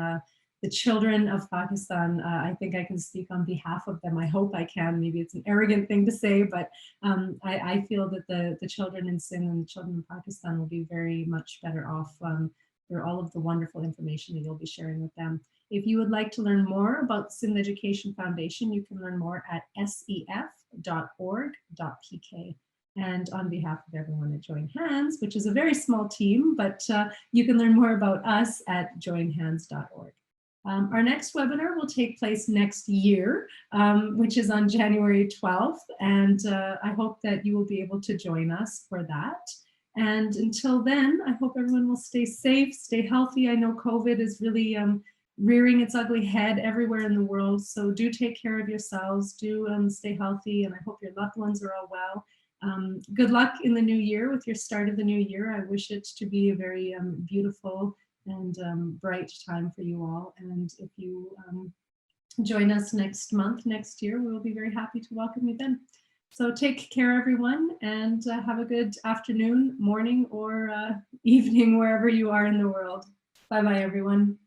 Speaker 1: the children of Pakistan, I think I can speak on behalf of them. I hope I can. Maybe it's an arrogant thing to say, but I feel that the children in Sindh and the children in Pakistan will be very much better off for all of the wonderful information that you'll be sharing with them. If you would like to learn more about Sindh Education Foundation, you can learn more at sef.org.pk. And on behalf of everyone at Join Hands, which is a very small team, but you can learn more about us at joinhands.org. Our next webinar will take place next year, which is on January 12th. And I hope that you will be able to join us for that. And until then, I hope everyone will stay safe, stay healthy. I know COVID is really rearing its ugly head everywhere in the world. So do take care of yourselves, do stay healthy, and I hope your loved ones are all well. Good luck in the new year with your start of the new year. I wish it to be a very beautiful and bright time for you all. And if you join us next month, next year, we will be very happy to welcome you then. So take care, everyone, and have a good afternoon, morning, or evening, wherever you are in the world. Bye-bye, everyone.